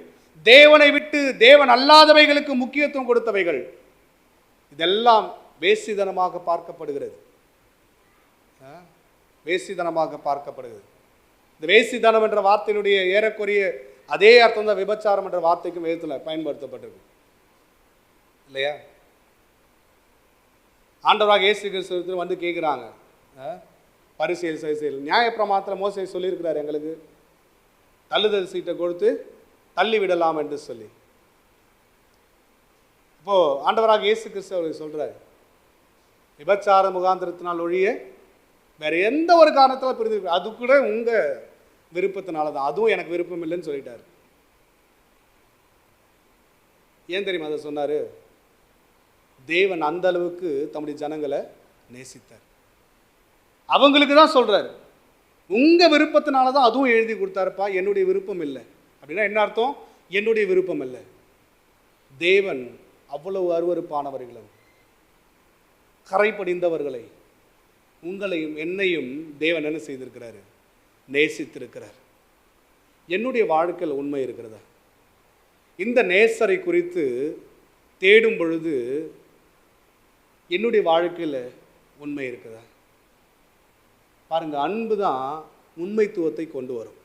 தேவனை விட்டு தேவன் அல்லாதவைகளுக்கு முக்கியத்துவம் கொடுத்தவைகள், இதெல்லாம் வேசிதனமாக பார்க்கப்படுகிறது. வேசிதனமாக பார்க்கப்படுகிறது. இந்த வேசித்தனம் என்ற வார்த்தையினுடைய ஏறக்குறைய அதே அர்த்தம் தான் விபச்சாரம் என்ற வார்த்தைக்கும் வேதத்தில் பயன்படுத்தப்பட்டிருக்கு இல்லையா? ஆண்டவராக இயேசு கிறிஸ்து வந்து கேட்குறாங்க, பரிசேல் சரிசேல் நியாயப்பிரமாணத்தில் மோசே சொல்லியிருக்கிறார் எங்களுக்கு தள்ளுதல் சீட்டை கொடுத்து தள்ளி விடலாம் என்று சொல்லி. இப்போ ஆண்டவராக இயேசு கிறிஸ்து அவருக்கு சொல்றாரு, விபச்சார முகாந்திரத்தினால் ஒழிய வேற எந்த ஒரு காரணத்தில் பிரிந்து, அது கூட உங்க விருப்பத்தினால தான், அதுவும் எனக்கு விருப்பம் இல்லைன்னு சொல்லிட்டாரு. ஏன் தெரியுமா அதை சொன்னாரு? தேவன் அந்த அளவுக்கு தம்முடைய ஜனங்களை நேசித்தார். அவங்களுக்கு தான் சொல்றாரு, உங்க விருப்பத்தினால தான் அதுவும் எழுதி கொடுத்தாருப்பா, என்னுடைய விருப்பம் இல்லை. அப்படின்னா என்ன அர்த்தம்? என்னுடைய விருப்பம் இல்லை. தேவன் அவ்வளவு அருவருப்பானவர்களும் கரைப்படிந்தவர்களை உங்களையும் என்னையும் தேவன் என்ன செய்திருக்கிறாரு? நேசித்திருக்கிறார். என்னுடைய வாழ்க்கையில் உண்மை இருக்கிறதா? இந்த நேசரை குறித்து தேடும் பொழுது என்னுடைய வாழ்க்கையில் உண்மை இருக்குதா? பாருங்க, அன்பு தான் உண்மைத்துவத்தை கொண்டு வரும்.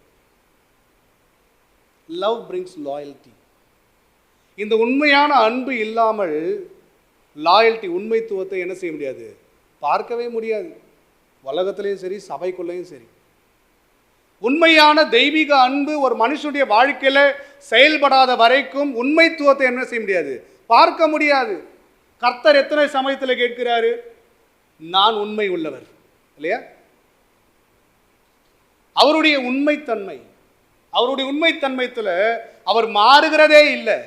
Love brings loyalty. இந்த உண்மையான அன்பு இல்லாமல் லாயல்டி, உண்மைத்துவத்தை என்ன செய்ய முடியாது? பார்க்கவே முடியாது. உலகத்திலையும் சரி, சபைக்குள்ளேயும் சரி. உண்மையான தெய்வீக அன்பு ஒரு மனுஷனுடைய வாழ்க்கையில செயல்படாத வரைக்கும் உண்மைத்துவத்தை என்ன செய்ய முடியாது? பார்க்க முடியாது. கர்த்தர் எத்தனை சமயத்தில் கேட்கிறாரு? நான் உண்மை உள்ளவர் இல்லையா? அவருடைய உண்மைத்தன்மை, அவருடைய உண்மைத்தன்மையில் அவர் மாறுகிறதே இல்லை.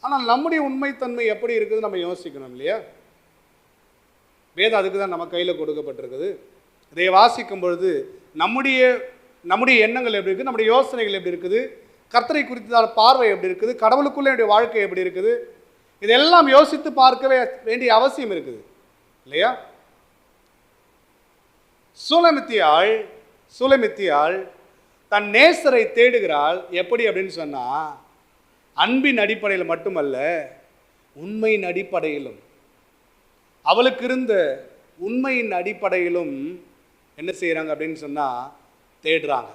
ஆனால் நம்முடைய உண்மைத்தன்மை எப்படி இருக்குது நம்ம யோசிக்கணும் இல்லையா? வேதம் அதுக்கு தான் நம்ம கையில் கொடுக்கப்பட்டிருக்குது. இதை வாசிக்கும் பொழுது நம்முடைய எண்ணங்கள் எப்படி இருக்குது, நம்முடைய யோசனைகள் எப்படி இருக்குது, கர்த்தரை குறித்தான பார்வை எப்படி இருக்குது, கடவுளுக்குள்ளே என்னுடைய வாழ்க்கை எப்படி இருக்குது, இதெல்லாம் யோசித்து பார்க்கவே வேண்டிய அவசியம் இருக்குது இல்லையா? சூலமித்தியாள் தன் நேசரை தேடுகிறாள். எப்படி அப்படின்னு சொன்னா, அன்பின் அடிப்படையில் மட்டுமல்ல, உண்மையின் அடிப்படையிலும், அவளுக்கு இருந்த உண்மையின் அடிப்படையிலும் என்ன செய்யறாங்க அப்படின்னு சொன்னா தேடுறாங்க.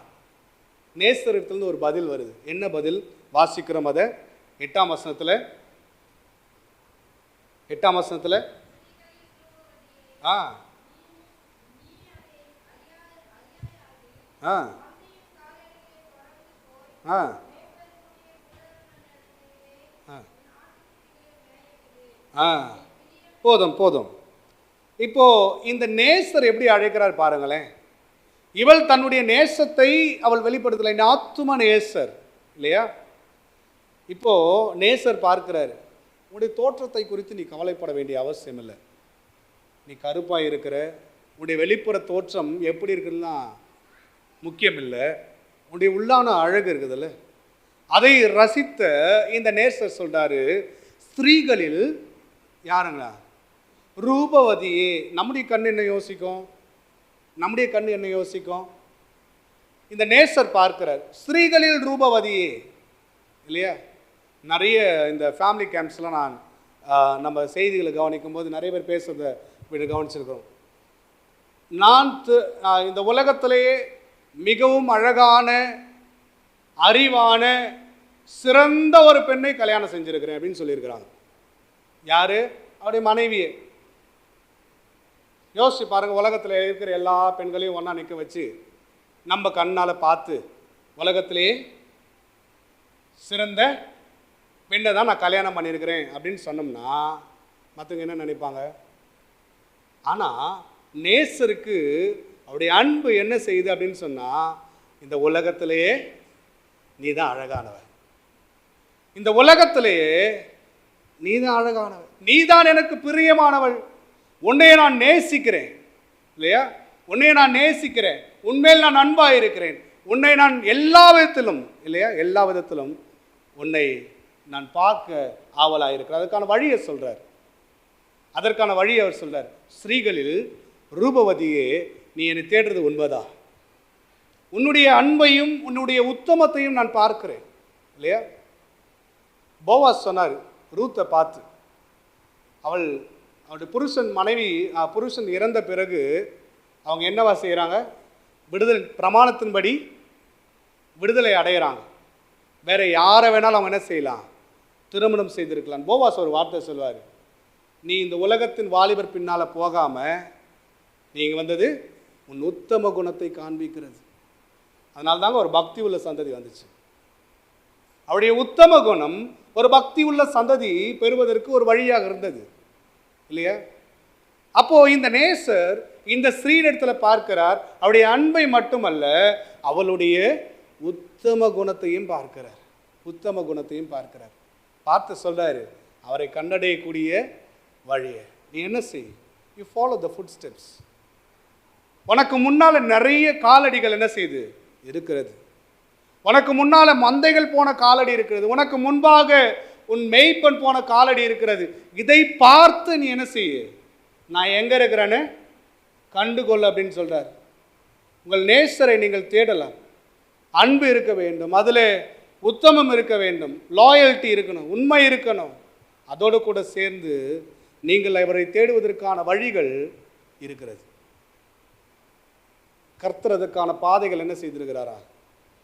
நேசரிடத்திலிருந்து ஒரு பதில் வருது. என்ன பதில்? வாசிக்கிறோம் அதை 8ஆம் வசனத்துல. 8ஆம் வசனத்துல போதும். இப்போ இந்த நேசர் எப்படி அழைக்கிறார் பாருங்களேன். இவள் தன்னுடைய நேசத்தை அவள் வெளிப்படுத்தலை. ஆத்தும நேசர் இல்லையா? இப்போ நேசர் பார்க்கிறாரு, உன்னுடைய தோற்றத்தை குறித்து நீ கவலைப்பட வேண்டிய அவசியம் இல்லை. நீ கருப்பாக இருக்கிற, உன்னுடைய வெளிப்புற தோற்றம் எப்படி இருக்குன்னா முக்கியம் இல்லை. உன்னுடைய உள்ளான அழகு இருக்குதுல்ல, அதை ரசித்த இந்த நேசர் சொல்றாரு, ஸ்திரீகளில் யாருங்களா? ரூபவதியே. நம்முடைய கண் என்ன யோசிக்கும்? இந்த நேசர் பார்க்கிறார், ஸ்திரீகளில் ரூபவதியே இல்லையா? நிறைய இந்த ஃபேமிலி கேம்ப்ஸ்லாம் நான் நம்ம செய்திகளை கவனிக்கும் போது நிறைய பேர் பேசுறத கவனிச்சிருக்கிறோம். நான் இந்த உலகத்திலேயே மிகவும் அழகான, அறிவான, சிறந்த ஒரு பெண்ணை கல்யாணம் செஞ்சிருக்கிறேன் அப்படின்னு சொல்லியிருக்கிறாங்க. யாரு? அவருடைய மனைவியே. யோசிச்சு பாருங்க, உலகத்தில் இருக்கிற எல்லா பெண்களையும் ஒன்றா நிற்க வச்சு நம்ம கண்ணால் பார்த்து உலகத்திலேயே சிறந்த பெண்ணை தான் நான் கல்யாணம் பண்ணியிருக்கிறேன் அப்படின்னு சொன்னோம்னா மற்றவங்க என்ன நினைப்பாங்க? ஆனால் நேசருக்கு அவருடைய அன்பு என்ன செய்யுது அப்படின்னு சொன்னால், இந்த உலகத்திலேயே நீ தான் அழகானவன், இந்த உலகத்திலேயே நீ தான் அழகானவள், நீ தான் எனக்கு பிரியமானவள், உன்னைய நான் நேசிக்கிறேன் இல்லையா? உன்னைய நான் நேசிக்கிறேன், உன்மேல் நான் அன்பாக இருக்கிறேன், உன்னை நான் எல்லா விதத்திலும் இல்லையா, எல்லா விதத்திலும் உன்னை நான் பார்க்க ஆவலாக இருக்கிறேன். அதுக்கான வழியை சொல்கிறார். அதற்கான வழியை அவர் சொல்கிறார். ஸ்ரீகளில் ரூபவதியே, நீ என்னை தேடுறது உண்மைதா? உன்னுடைய அன்பையும் உன்னுடைய உத்தமத்தையும் நான் பார்க்கிறேன் இல்லையா? போவாஸ் சொன்னார் ரூத்தை பார்த்து, அவளுடைய புருஷன் இறந்த பிறகு அவங்க என்னவா செய்கிறாங்க? விடுதலை பிரமாணத்தின்படி விடுதலை அடைகிறாங்க. வேற யாரை வேணாலும் அவங்க என்ன செய்யலாம், திருமணம் செய்திருக்கலாம். போவாஸ் ஒரு வார்த்தை சொல்வார், நீ இந்த உலகத்தின் வாலிபர் பின்னால் போகாமல் நீங்கள் வந்தது உன் உத்தம குணத்தை காண்பிக்கிறது. அதனால தாங்க ஒரு பக்தி உள்ள சந்ததி வந்துச்சு. அவருடைய உத்தம குணம் ஒரு பக்தி உள்ள சந்ததி பெறுவதற்கு ஒரு வழியாக இருந்தது இல்லையா? அப்போ இந்த நேசர் இந்த ஸ்ரீனிடத்துல பார்க்கிறார், அவருடைய அன்பை மட்டுமல்ல அவளுடைய உத்தம குணத்தையும் பார்க்கிறார். உத்தம குணத்தையும் பார்க்கிறார். பார்த்து சொல்றாரு, அவரை கண்டடையக்கூடிய வழியை நீ என்ன செய், you follow the food steps. உனக்கு முன்னால நிறைய காலடிகள் என்ன செய்து இருக்கிறது, உனக்கு முன்னால மந்தைகள் போன காலடி இருக்கிறது, உனக்கு முன்பாக உன் மேய்ப்பன் போன காலடி இருக்கிறது. இதை பார்த்து நீ என்ன செய்ய, நான் எங்க இருக்கிறேன்னு கண்டுகொள்ள அப்படின்னு சொல்றார். உங்கள் நேசரை நீங்கள் தேடலாம். அன்பு இருக்க வேண்டும், அதில் உத்தமம் இருக்க வேண்டும், லாயல்ட்டி இருக்கணும், உண்மை இருக்கணும். அதோடு கூட சேர்ந்து நீங்கள் அவரை தேடுவதற்கான வழிகள் இருக்கிறது. கர்த்தர் அதற்கான பாதைகள் என்ன செய்திருக்கிறாரா,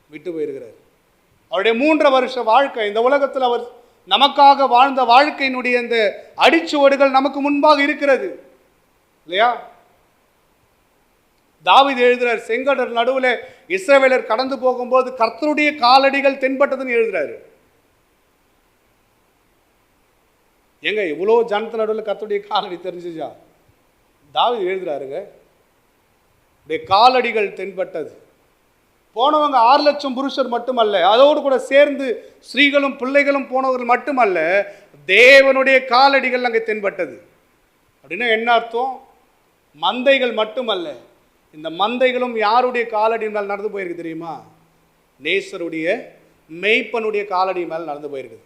விட்டு போயிருக்கிறார். அவருடைய 3 வருஷ வாழ்க்கை, இந்த உலகத்தில் அவர் நமக்காக வாழ்ந்த வாழ்க்கையினுடைய இந்த அடிச்சுவடுகள் நமக்கு முன்பாக இருக்கிறது இல்லையா? தாவீது எழுதுறார், செங்கடல் நடுவில் இஸ்ரவேலர் கடந்து போகும்போது கர்த்தருடைய காலடிகள் தென்பட்டதுன்னு எழுதுறாரு. எங்க இவ்வளோ ஜனத்து நடுவில் கர்த்தருடைய காலடி தெரிஞ்சுச்சா? தாவீது எழுதுறாருங்க, காலடிகள் தென்பட்டது. போனவங்க 6 லட்சம் புருஷர் மட்டுமல்ல, அதோடு கூட சேர்ந்து ஸ்திரீகளும் பிள்ளைகளும் போனவர்கள் மட்டுமல்ல, தேவனுடைய காலடிகள் அங்கே தென்பட்டது. அப்படின்னா என்ன அர்த்தம்? மந்தைகள் மட்டுமல்ல, இந்த மந்தைகளும் யாருடைய காலடி மேல் நடந்து போயிருக்கு தெரியுமா? நேசருடைய மெய்ப்பனுடைய காலடி மேல் நடந்து போயிருக்குது.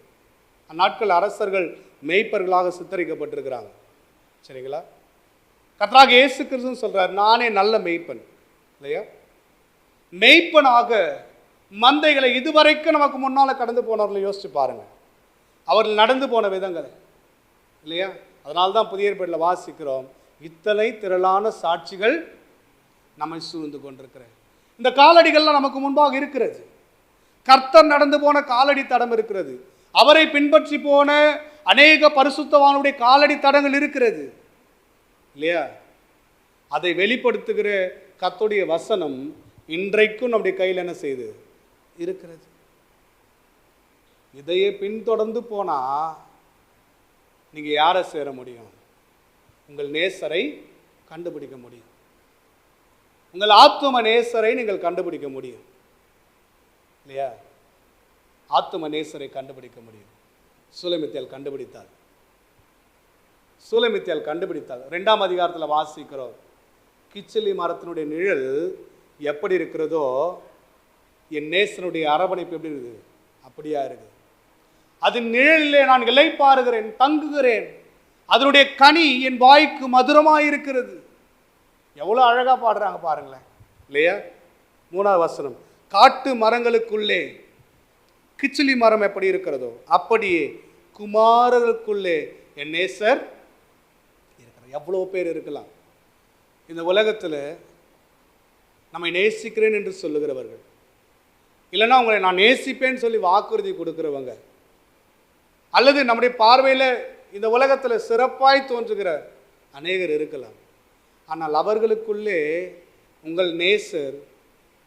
அந்நாட்கள் அரசர்கள் மெய்ப்பர்களாக சித்தரிக்கப்பட்டிருக்கிறாங்க. சரிங்களா? கர்த்தராகிய இயேசு கிறிஸ்து சொல்றார், நானே நல்ல மெய்ப்பன் இல்லையா? மெய்ப்பனாக மந்தைகளை இதுவரைக்கும் நமக்கு முன்னால கடந்து போனவர்களை யோசிச்சு பாருங்க, அவர்கள் நடந்து போன விதங்களை இல்லையா? அதனால்தான் புதிய ஏற்பாட்டில் வாசிக்கிறோம், இத்தனை திரளான சாட்சிகள் நம்மை சூழ்ந்து கொண்டிருக்கிற இந்த காலடிகள்லாம் நமக்கு முன்பாக இருக்கிறது. கர்த்தர் நடந்து போன காலடி தடம் இருக்கிறது. அவரை பின்பற்றி போன அநேக பரிசுத்தவானுடைய காலடி தடங்கள் இருக்கிறது இல்லையா? அதை வெளிப்படுத்துகிற கர்த்தருடைய வசனம் இன்றைக்கும் நம்முடைய கையில் என்ன செய்து இருக்கிறது. இதையே பின்தொடர்ந்து போனா நீங்க யாரை சேர முடியும்? உங்கள் நேசரை கண்டுபிடிக்க முடியும். உங்கள் ஆத்தும நேசரை நீங்கள் கண்டுபிடிக்க முடியும் இல்லையா? ஆத்தும நேசரை கண்டுபிடிக்க முடியும். சூலமித்தியால் கண்டுபிடித்தாள். சூலமித்தியால் கண்டுபிடித்தாள். 2ஆம் அதிகாரத்தில் வாசிக்கிறோம், கிச்சிலி மரத்தினுடைய நிழல் எப்படி இருக்கிறதோ என் நேசனுடைய அரவணைப்பு எப்படி இருக்குது, அப்படியா இருக்குது. அதன் நிழலிலே நான் இளைப்பாறுகிறேன், தங்குகிறேன். அதனுடைய கனி என் வாய்க்கு மதுரமாக இருக்கிறது. எவ்வளோ அழகாக பாடுறாங்க பாருங்களேன் இல்லையா? 3ஆவது வசனம், காட்டு மரங்களுக்குள்ளே கிச்சிலி மரம் எப்படி இருக்கிறதோ அப்படியே குமாரர்களுக்குள்ளே என் நேசர் இருக்கிறார். எவ்வளோ பேர் இருக்கலாம் இந்த உலகத்தில் நம்மை நேசிக்கிறேன் என்று சொல்லுகிறவர்கள், இல்லைன்னா உங்களை நான் நேசிப்பேன்னு சொல்லி வாக்குறுதி கொடுக்குறவங்க, அல்லது நம்முடைய பார்வையில் இந்த உலகத்தில் சிறப்பாய் தோன்றுகிற அநேகர் இருக்கலாம். ஆனால் அவர்களுக்குள்ளே உங்கள் நேசர்,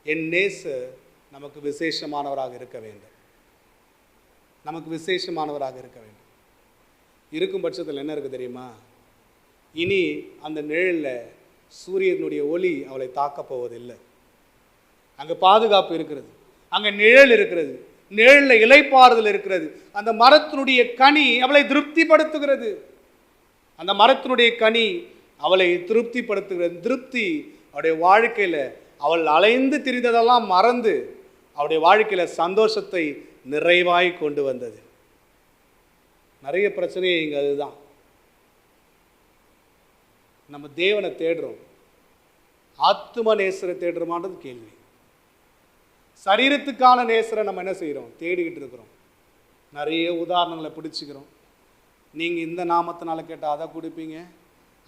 என் நேசர் நமக்கு விசேஷமானவராக இருக்க வேண்டும். நமக்கு விசேஷமானவராக இருக்க வேண்டும். இருக்கும் பட்சத்தில் என்ன இருக்குது தெரியுமா? இனி அந்த நிழலில் சூரியனுடைய ஒளி அவளை தாக்கப் போவதில்லை. அங்கே பாதுகாப்பு இருக்கிறது, அங்கே நிழல் இருக்கிறது, நிழலில் இளைப்பாறுதல் இருக்கிறது. அந்த மரத்தினுடைய கனி அவளை திருப்திப்படுத்துகிறது. அந்த மரத்தினுடைய கனி அவளை திருப்திப்படுத்துகிறது. திருப்தி அவளுடைய வாழ்க்கையில் அவள் அலைந்து திரிந்ததெல்லாம் மறந்து அவளுடைய வாழ்க்கையில் சந்தோஷத்தை நிறைவாய் கொண்டு வந்தது. நிறைய பிரச்சனையே இங்கே அதுதான். நம்ம தேவனை தேடுறோம், ஆத்தும நேசரை தேடுறோமான்றது கேள்வி. சரீரத்துக்கான நேசரை நம்ம என்ன செய்கிறோம், தேடிக்கிட்டு இருக்கிறோம். நிறைய உதாரணங்களை பிடிச்சிக்கிறோம். நீங்கள் இந்த நாமத்தினால கேட்டால் அதை கொடுப்பீங்க,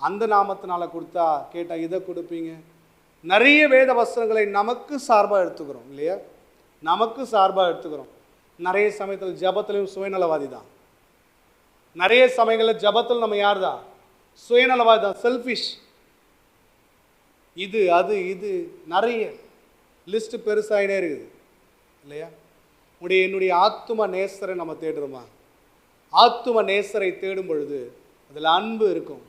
அந்த நாமத்தினால கொடுத்தா கேட்டால் இதை கொடுப்பீங்க. நிறைய வேத வசனங்களை நமக்கு சார்பாக எடுத்துக்கிறோம் இல்லையா? நமக்கு சார்பாக எடுத்துக்கிறோம். நிறைய சமயத்தில் ஜபத்திலையும் சுயநலவாதி தான். நிறைய சமயங்களில் ஜபத்தில் நம்ம யார் தான்? சுயநலவாதி தான், செல்ஃபிஷ். இது அது இது நிறைய லிஸ்ட் பெருசாகினே இருக்குது இல்லையா? என்னுடைய ஆத்தும நேசரை நம்ம தேடுறோமா? ஆத்தும நேசரை தேடும் பொழுது அதில் அன்பு இருக்கும்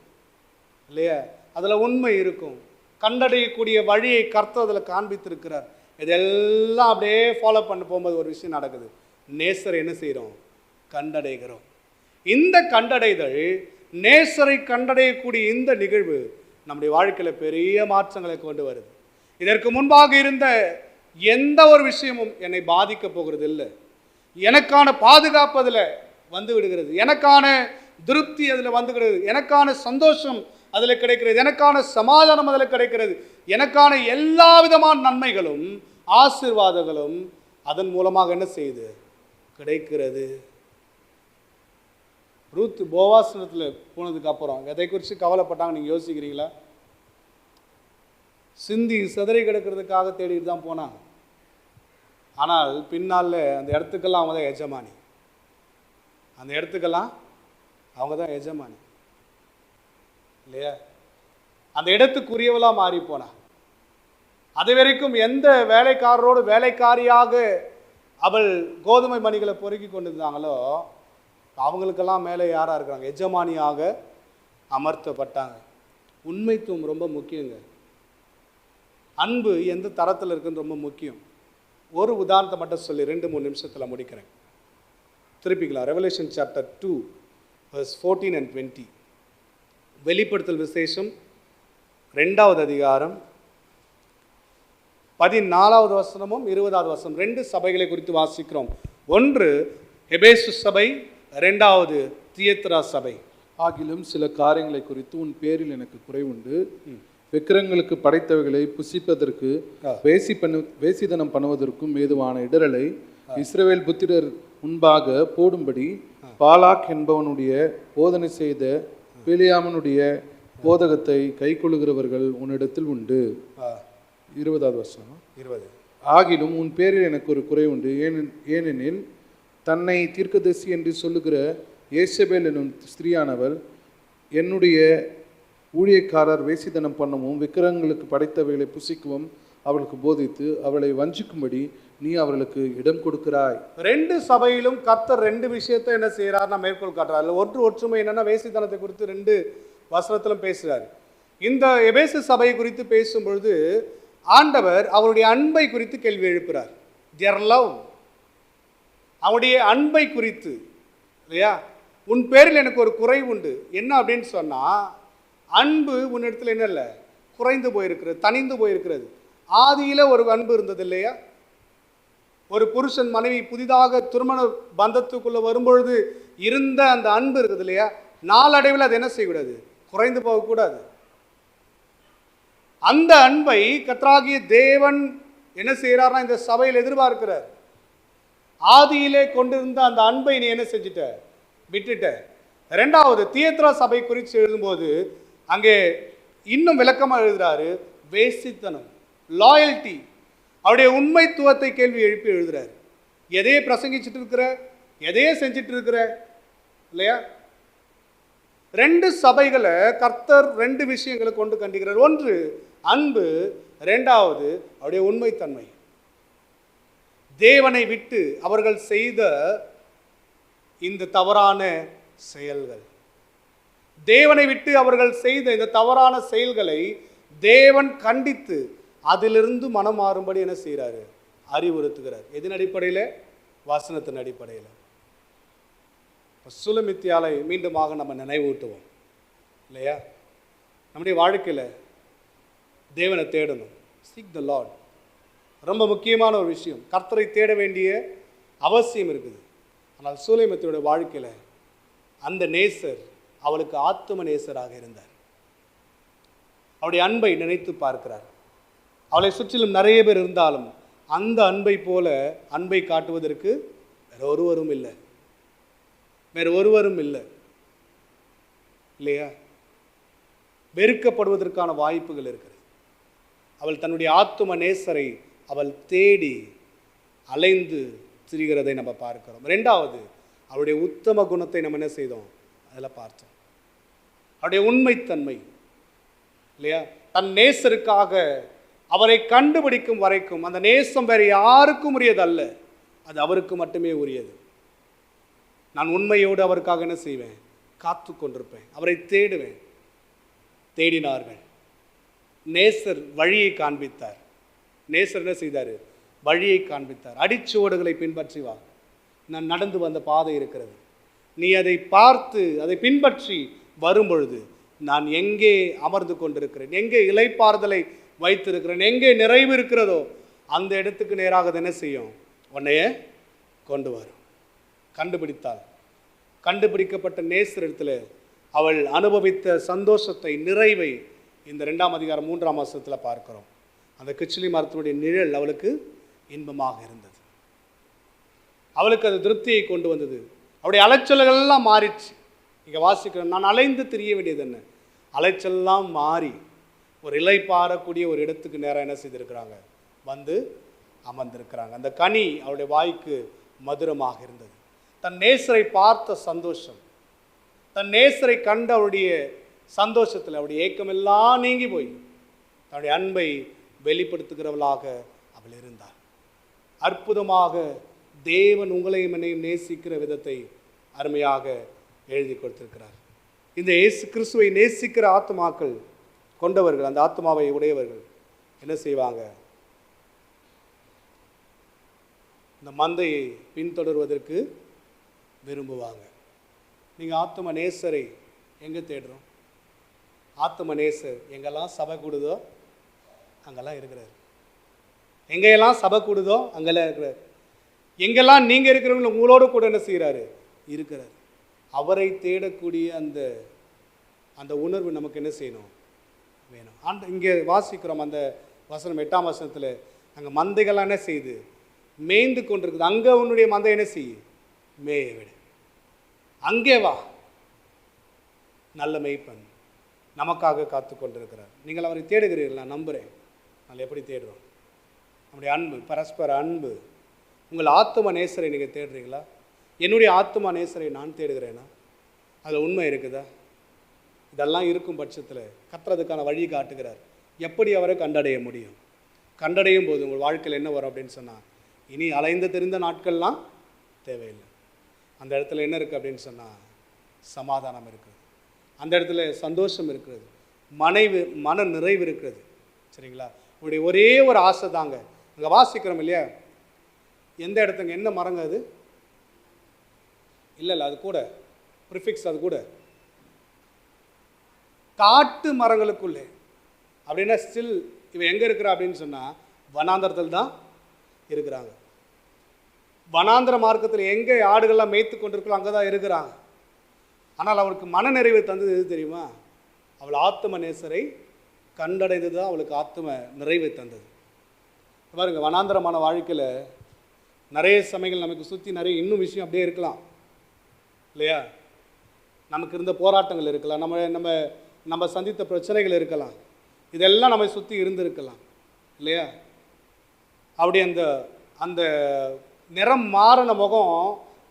இல்லையா? அதில் உண்மை இருக்கும். கண்டடையக்கூடிய வழியை கர்த்தர் அதில் காண்பித்திருக்கிறார். இதெல்லாம் அப்படியே ஃபாலோ பண்ண போகும்போது ஒரு விஷயம் நடக்குது. நேசரை என்ன செய்கிறோம்? கண்டடைகிறோம். இந்த கண்டடைதல், நேசரை கண்டடையக்கூடிய இந்த நிகழ்வு நம்முடைய வாழ்க்கையில் பெரிய மாற்றங்களை கொண்டு வருது. இதற்கு முன்பாக இருந்த எந்த ஒரு விஷயமும் என்னை பாதிக்க போகிறது இல்லை. எனக்கான பாதுகாப்பு அதில் வந்து விடுகிறது, எனக்கான திருப்தி அதில் வந்துகிறது, எனக்கான சந்தோஷம் அதில் கிடைக்கிறது, எனக்கான சமாதானம் அதில் கிடைக்கிறது, எனக்கான எல்லா விதமான நன்மைகளும் ஆசீர்வாதங்களும் அதன் மூலமாக என்ன செய்யுது? கிடைக்கிறது. ரூத் போவாசனத்தில் போனதுக்கு அப்புறம் எதை குறித்து கவலைப்பட்டாங்க நீங்கள் யோசிக்கிறீங்களா? சிந்தி சிதறி கிடக்கிறதுக்காக தேடிட்டு தான் போனாங்க. ஆனால் பின்னால் அந்த இடத்துக்கெல்லாம் அவங்க தான் எஜமானி. அந்த இடத்துக்கெல்லாம் அவங்க தான் எஜமானி இல்லையா? அந்த இடத்துக்குரியவளாக மாறி போனா. அது வரைக்கும் எந்த வேலைக்காரரோடு வேலைக்காரியாக அவள் கோதுமை மணிகளை பொறுக்கி கொண்டு இருந்தாங்களோ அவங்களுக்கெல்லாம் மேலே யாராக இருக்கிறாங்க? எஜமானியாக அமர்த்தப்பட்டாங்க. உண்மைத்துவம் ரொம்ப முக்கியங்க. அன்பு எந்த தரத்தில் இருக்குன்னு ரொம்ப முக்கியம். ஒரு உதாரணத்தை மட்டும் சொல்லி 2-3 நிமிஷத்தில் முடிக்கிறேன். திருப்பிக்கலாம். Revelation chapter 2 verse 14 and 20. வெளிப்படுத்தல் விசேஷம் 2வது அதிகாரம் 14வது வசனமும் 20வது வசனம் 2 சபைகளை குறித்து வாசிக்கிறோம். ஒன்று எபேசு சபை, 2வது தியத்ரா சபை. ஆகிலும் சில காரியங்களை குறித்து உன் பேரில் எனக்கு குறைவுண்டு. விக்கிரங்களுக்கு படைத்தவைகளை புசிப்பதற்கு வேசிதனம் பண்ணுவதற்கும் ஏதுவான இடரலை இஸ்ரவேல் புத்திரர் முன்பாக போடும்படி பாலாக் என்பவனுடைய போதனை செய்த பிலியாமனுடைய போதகத்தை கை கொள்ளுகிறவர்கள் உன்னிடத்தில் உண்டு. 20வது வசனம். 20. ஆகிலும் உன் பேரில் எனக்கு ஒரு குறை உண்டு. ஏனெனில் தன்னை தீர்க்கதரிசி என்று சொல்லுகிற ஏசபேல் என்னும் ஸ்திரீயானவள் என்னுடைய ஊழியக்காரர் வேசிதனம் பண்ணவும் விக்கிரங்களுக்கு படைத்தவைகளை புசிக்கவும் அவளுக்கு போதித்து அவளை வஞ்சிக்கும்படி நீ அவர்களுக்கு இடம் கொடுக்கிறாய். 2 சபையிலும் கர்த்தர் 2 விஷயத்தை என்ன செய்யறாருன்னா மேற்கோள் காட்டுறாரு. ஒற்றுமை என்னன்னா வேசித்தனத்தை குறித்து 2 வசனத்திலும் பேசுறாரு. இந்த எபேசு சபை குறித்து பேசும்பொழுது ஆண்டவர் அவருடைய அன்பை குறித்து கேள்வி எழுப்புறார். their love, அவருடைய அன்பை குறித்து இல்லையா? உன் பேரில் எனக்கு ஒரு குறை உண்டு. என்ன அப்படின்னு சொன்னா, அன்பு உன்னிடத்தில் என்ன இல்லை, குறைந்து போயிருக்கிறது, தனிந்து போயிருக்கிறது. ஆதியில ஒரு அன்பு இருந்தது இல்லையா? ஒரு புருஷன் மனைவி புதிதாக திருமண பந்தத்துக்குள்ள வரும்பொழுது இருந்த அந்த அன்பு இருக்குது இல்லையா? நாளடைவில் அது என்ன செய்யக்கூடாது, குறைந்து போகக்கூடாது. அந்த அன்பை கர்த்தராகிய தேவன் என்ன செய்யறாருன்னா இந்த சபையில் எதிர்பார்க்கிறார். ஆதியிலே கொண்டிருந்த அந்த அன்பை நீ என்ன செஞ்சிட்ட, விட்டுட்ட. 2வது தியத்ரா சபை குறித்து எழுதும்போது அங்கே இன்னும் விளக்கமாக எழுதுறாரு. வேசித்தனம், லாயல்ட்டி, அவருடைய உண்மைத்துவத்தை கேள்வி எழுப்பி எழுதுறாரு. எதையே பிரசங்கிச்சுட்டு இருக்கிற, எதையே செஞ்சிட்டு இருக்கிற இல்லையா? 2 சபைகளை கர்த்தர் 2 விஷயங்களை கொண்டு கண்டிக்கிறார். ஒன்று அன்பு, 2வது அவருடைய உண்மைத்தன்மை. தேவனை விட்டு அவர்கள் செய்த இந்த தவறான செயல்கள், தேவனை விட்டு அவர்கள் செய்த இந்த தவறான செயல்களை தேவன் கண்டித்து அதிலிருந்து மனம் மாறும்படி என்ன செய்கிறாரு, அறிவுறுத்துகிறார். எதன் அடிப்படையில்? வசனத்தின் அடிப்படையில். சுலமித்தியாலை மீண்டுமாக நம்ம நினைவூட்டுவோம் இல்லையா? நம்முடைய வாழ்க்கையில் தேவனை தேடணும். Seek the lord. ரொம்ப முக்கியமான ஒரு விஷயம். கர்த்தரை தேட வேண்டிய அவசியம் இருக்குது. ஆனால் சூலைமத்தியோட வாழ்க்கையில் அந்த நேசர் அவளுக்கு ஆத்தும நேசராக இருந்தார். அவருடைய அன்பை நினைத்து பார்க்கிறார். அவளை சுற்றிலும் நிறைய பேர் இருந்தாலும் அந்த அன்பை போல அன்பை காட்டுவதற்கு வேற ஒருவரும் இல்லை, வேற ஒருவரும் இல்லை இல்லையா? வெறுக்கப்படுவதற்கான வாய்ப்புகள் இருக்கிறது. அவள் தன்னுடைய ஆத்தும நேசரை அவள் தேடி அலைந்து திரிகிறதை நம்ம பார்க்கிறோம். ரெண்டாவது, அவருடைய உத்தம குணத்தை நம்ம என்ன செய்தோம், அதில் பார்த்தோம். அவருடைய உண்மைத்தன்மை இல்லையா, தன் நேசருக்காக அவரை கண்டுபிடிக்கும் வரைக்கும் அந்த நேசம் வேறு யாருக்கும் உரியதல்ல, அது அவருக்கு மட்டுமே உரியது. நான் உண்மையோடு அவருக்காக என்ன செய்வேன், காத்து கொண்டிருப்பேன், அவரை தேடுவேன். தேடினார்கள். நேசர் வழியை காண்பித்தார். நேசர் என்ன செய்தார், வழியை காண்பித்தார். அடிச்சுவடுகளை பின்பற்றி வா, நான் நடந்து வந்த பாதை இருக்கிறது, நீ அதை பார்த்து அதை பின்பற்றி வரும்பொழுது நான் எங்கே அமர்ந்து கொண்டிருக்கிறேன், எங்கே இளைப்பாறுதலை வைத்திருக்கிறேன், எங்கே நிறைவு இருக்கிறதோ அந்த இடத்துக்கு நேராக என்ன செய்யும், உன்னைய கொண்டு வரும். கண்டுபிடித்தாள். கண்டுபிடிக்கப்பட்ட நேசரிடத்தில் அவள் அனுபவித்த சந்தோஷத்தை, நிறைவை இந்த 2ஆம் அதிகாரம் 3ஆம் வசனத்தில் பார்க்கிறோம். அந்த கிச்சிலி மரத்தினுடைய நிழல் அவளுக்கு இன்பமாக இருந்தது. அவளுக்கு அது திருப்தியை கொண்டு வந்தது. அவருடைய அலைச்சல்கள் எல்லாம் மாறிச்சு. இங்கே வாசிக்கிறேன், நான் அலைந்து திரிய வேண்டியது என்ன, அலைச்சல்லாம் மாறி ஒரு இலைப்பாறக்கூடிய ஒரு இடத்துக்கு நேரம் என்ன செய்திருக்கிறாங்க, வந்து அமர்ந்திருக்கிறாங்க. அந்த கனி அவருடைய வாய்க்கு மதுரமாக இருந்தது. தன் நேசரை பார்த்த சந்தோஷம், தன் நேசரை கண்ட அவருடைய சந்தோஷத்தில் அவருடைய ஏக்கமெல்லாம் நீங்கி போய் தன்னுடைய அன்பை வெளிப்படுத்துகிறவளாக அவள் இருந்தாள். அற்புதமாக தேவன் உங்களையும் என்னையும் நேசிக்கிற விதத்தை அருமையாக எழுதி கொடுத்திருக்கிறார். இந்த இயேசு கிறிஸ்துவை நேசிக்கிற ஆத்மாக்கள் கொண்டவர்கள், அந்த ஆத்மாவை உடையவர்கள் என்ன செய்வாங்க, இந்த மந்தையை பின்தொடர்வதற்கு விரும்புவாங்க. நீங்கள் ஆத்ம நேசரை எங்கே தேடுறோம்? ஆத்ம நேசர் எங்கெல்லாம் சபை கூடுதோ அங்கெல்லாம் இருக்கிறார். எங்கெல்லாம் சபை கூடுதோ அங்கெல்லாம் இருக்கிறார். எங்கெல்லாம் நீங்கள் இருக்கிறவங்க உங்களோட கூட என்ன செய்கிறாரு, இருக்கிறார். அவரை தேடக்கூடிய அந்த அந்த உணர்வு நமக்கு என்ன செய்யணும், வேணும். இங்கே வாசிக்கிறோம் அந்த வசனம் 8ஆம் வசனத்தில், அங்கே மந்தைகள்லாம் என்ன செய்யுது, மேய்ந்து கொண்டிருக்குது. அங்கே உன்னுடைய மந்தை என்ன செய்யும், மேய விடு, அங்கே வா. நல்ல மேய்ப்பன் நமக்காக காத்து கொண்டிருக்கிறார். நீங்கள் அவரை தேடுகிறீர்கள், நான் நம்புகிறேன். நான் எப்படி தேடுறோம், நம்முடைய அன்பு, பரஸ்பர அன்பு. உங்கள் ஆத்தும நேசரை நீங்கள் தேடுறீங்களா? என்னுடைய ஆத்தும நேசரை நான் தேடுகிறேனா? அதில் உண்மை இருக்குதா? இதெல்லாம் இருக்கும் பட்சத்தில் கத்துறதுக்கான வழி காட்டுகிறார். எப்படி அவரை கண்டடைய முடியும்? கண்டடையும் போது உங்கள் வாழ்க்கையில் என்ன வரும் அப்படின்னு சொன்னால், இனி அலைந்து தெரிந்த நாட்கள்லாம் தேவையில்லை. அந்த இடத்துல என்ன இருக்குது அப்படின்னு சொன்னால், சமாதானம் இருக்குது, அந்த இடத்துல சந்தோஷம் இருக்கிறது, மன நிறைவு இருக்கிறது. சரிங்களா? உங்களுடைய ஒரே ஒரு ஆசை தாங்க. அங்கே வாசிக்கிறோம் இல்லையா, எந்த இடத்துங்க, என்ன மரங்க அது? இல்லை அது கூட ப்ரிஃபிக்ஸ், அது கூட காட்டு மரங்களுக்குள்ளே அப்படின்னா ஸ்டில் இவன் எங்கே இருக்கிறா அப்படின்னு சொன்னால் வனாந்தரத்தில் தான் இருக்கிறாங்க. வனாந்திர மார்க்கத்தில் எங்கே ஆடுகள்லாம் மேய்த்து கொண்டிருக்கிறோம் அங்கே தான் இருக்கிறாங்க. ஆனால் அவளுக்கு மன நிறைவை தந்தது எது தெரியுமா? அவள் ஆத்தும நேசரை கண்டடைந்தது தான் அவளுக்கு ஆத்தும நிறைவை தந்தது. பாருங்க, வனாந்திரமான வாழ்க்கையில் நிறைய சமயங்கள் நமக்கு சுற்றி நிறைய இன்னும் விஷயம் அப்படியே இருக்கலாம் இல்லையா? நமக்கு இருந்த போராட்டங்கள் இருக்கலாம், நம்ம சந்தித்த பிரச்சனைகள் இருக்கலாம், இதெல்லாம் நம்மை சுற்றி இருந்திருக்கலாம் இல்லையா? அப்படி அந்த நிறம் மாறின முகம்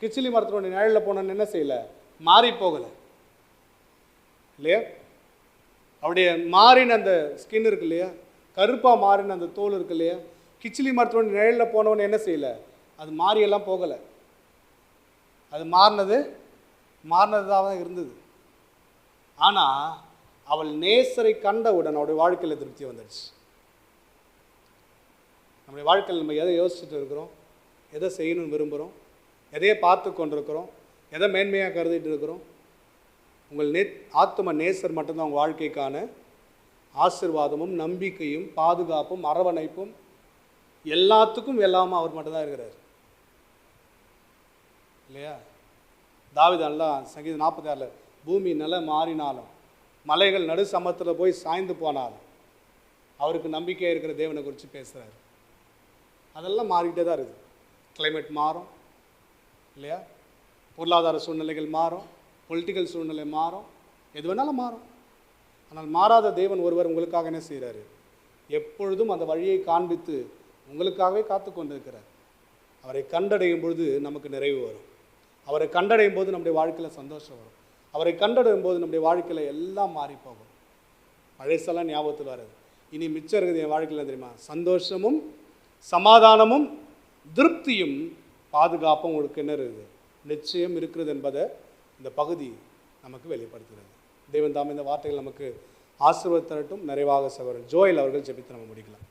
கிச்சிலி மரத்தினுடைய நிழலில் போனோன்னு என்ன செய்யலை, மாறி போகலை இல்லையா? அப்படியே மாறின அந்த ஸ்கின் இருக்கு இல்லையா, கருப்பாக மாறின அந்த தோல் இருக்கு இல்லையா, கிச்சிலி மரத்தினுடைய நிழலில் போனவொன்னு என்ன செய்யலை, அது மாறியெல்லாம் போகலை. அது மாறினதாக தான் இருந்தது. ஆனால் அவள் நேசரை கண்டவுடன் அவருடைய வாழ்க்கையில் திருப்தி வந்துடுச்சு. நம்முடைய வாழ்க்கையில் நம்ம எதை யோசிச்சுட்டு இருக்கிறோம், எதை செய்யணும்னு விரும்புகிறோம், எதையே பார்த்து கொண்டிருக்கிறோம், எதை மேன்மையாக கருதிட்டு இருக்கிறோம்? உங்கள் ஆத்தும நேசர் மட்டும்தான் உங்கள் வாழ்க்கைக்கான ஆசீர்வாதமும் நம்பிக்கையும் பாதுகாப்பும் அரவணைப்பும் எல்லாத்துக்கும் எல்லாமே அவர் மட்டும்தான் இருக்கிறார் இல்லையா? தாவீது நல்லா சங்கீதம் 46 பூமி நில மாறினாலும் மலைகள் நடு சமத்தில் போய் சாய்ந்து போனாலும் அவருக்கு நம்பிக்கையாக இருக்கிற தேவனை குறித்து பேசுகிறார். அதெல்லாம் மாறிக்கிட்டே தான் இருக்குது. கிளைமேட் மாறும் இல்லையா, பொருளாதார சூழ்நிலைகள் மாறும், பொலிட்டிக்கல் சூழ்நிலை மாறும், எது வேணாலும் மாறும். ஆனால் மாறாத தேவன் ஒருவர் உங்களுக்காக என்ன செய்கிறாரு, எப்பொழுதும் அந்த வழியை காண்பித்து உங்களுக்காகவே காத்து கொண்டிருக்கிறார். அவரை கண்டடையும் பொழுது நமக்கு நிறைவு வரும். அவரை கண்டடையும் போது நம்முடைய வாழ்க்கையில் சந்தோஷம் வரும். அவரை கண்டடையும் போது நம்முடைய வாழ்க்கையில் எல்லாம் மாறி போகும். பழைசெல்லாம் ஞாபகத்தில் வராது. இனி மிச்சம் இருக்குது என் வாழ்க்கையில் தெரியுமா? சந்தோஷமும் சமாதானமும் திருப்தியும் பாதுகாப்பும் உங்களுக்கு என்ன இருக்குது? நிச்சயம் இருக்கிறது என்பதை இந்த பகுதி நமக்கு வெளிப்படுத்துகிறது. தேவன் தாம் இந்த வார்த்தைகள் நமக்கு ஆசீர்வாதம் தரட்டும். நிறைவாக சகோதரன் ஜோயல் அவர்கள் ஜெபித்து நம்ம முடிக்கலாம்.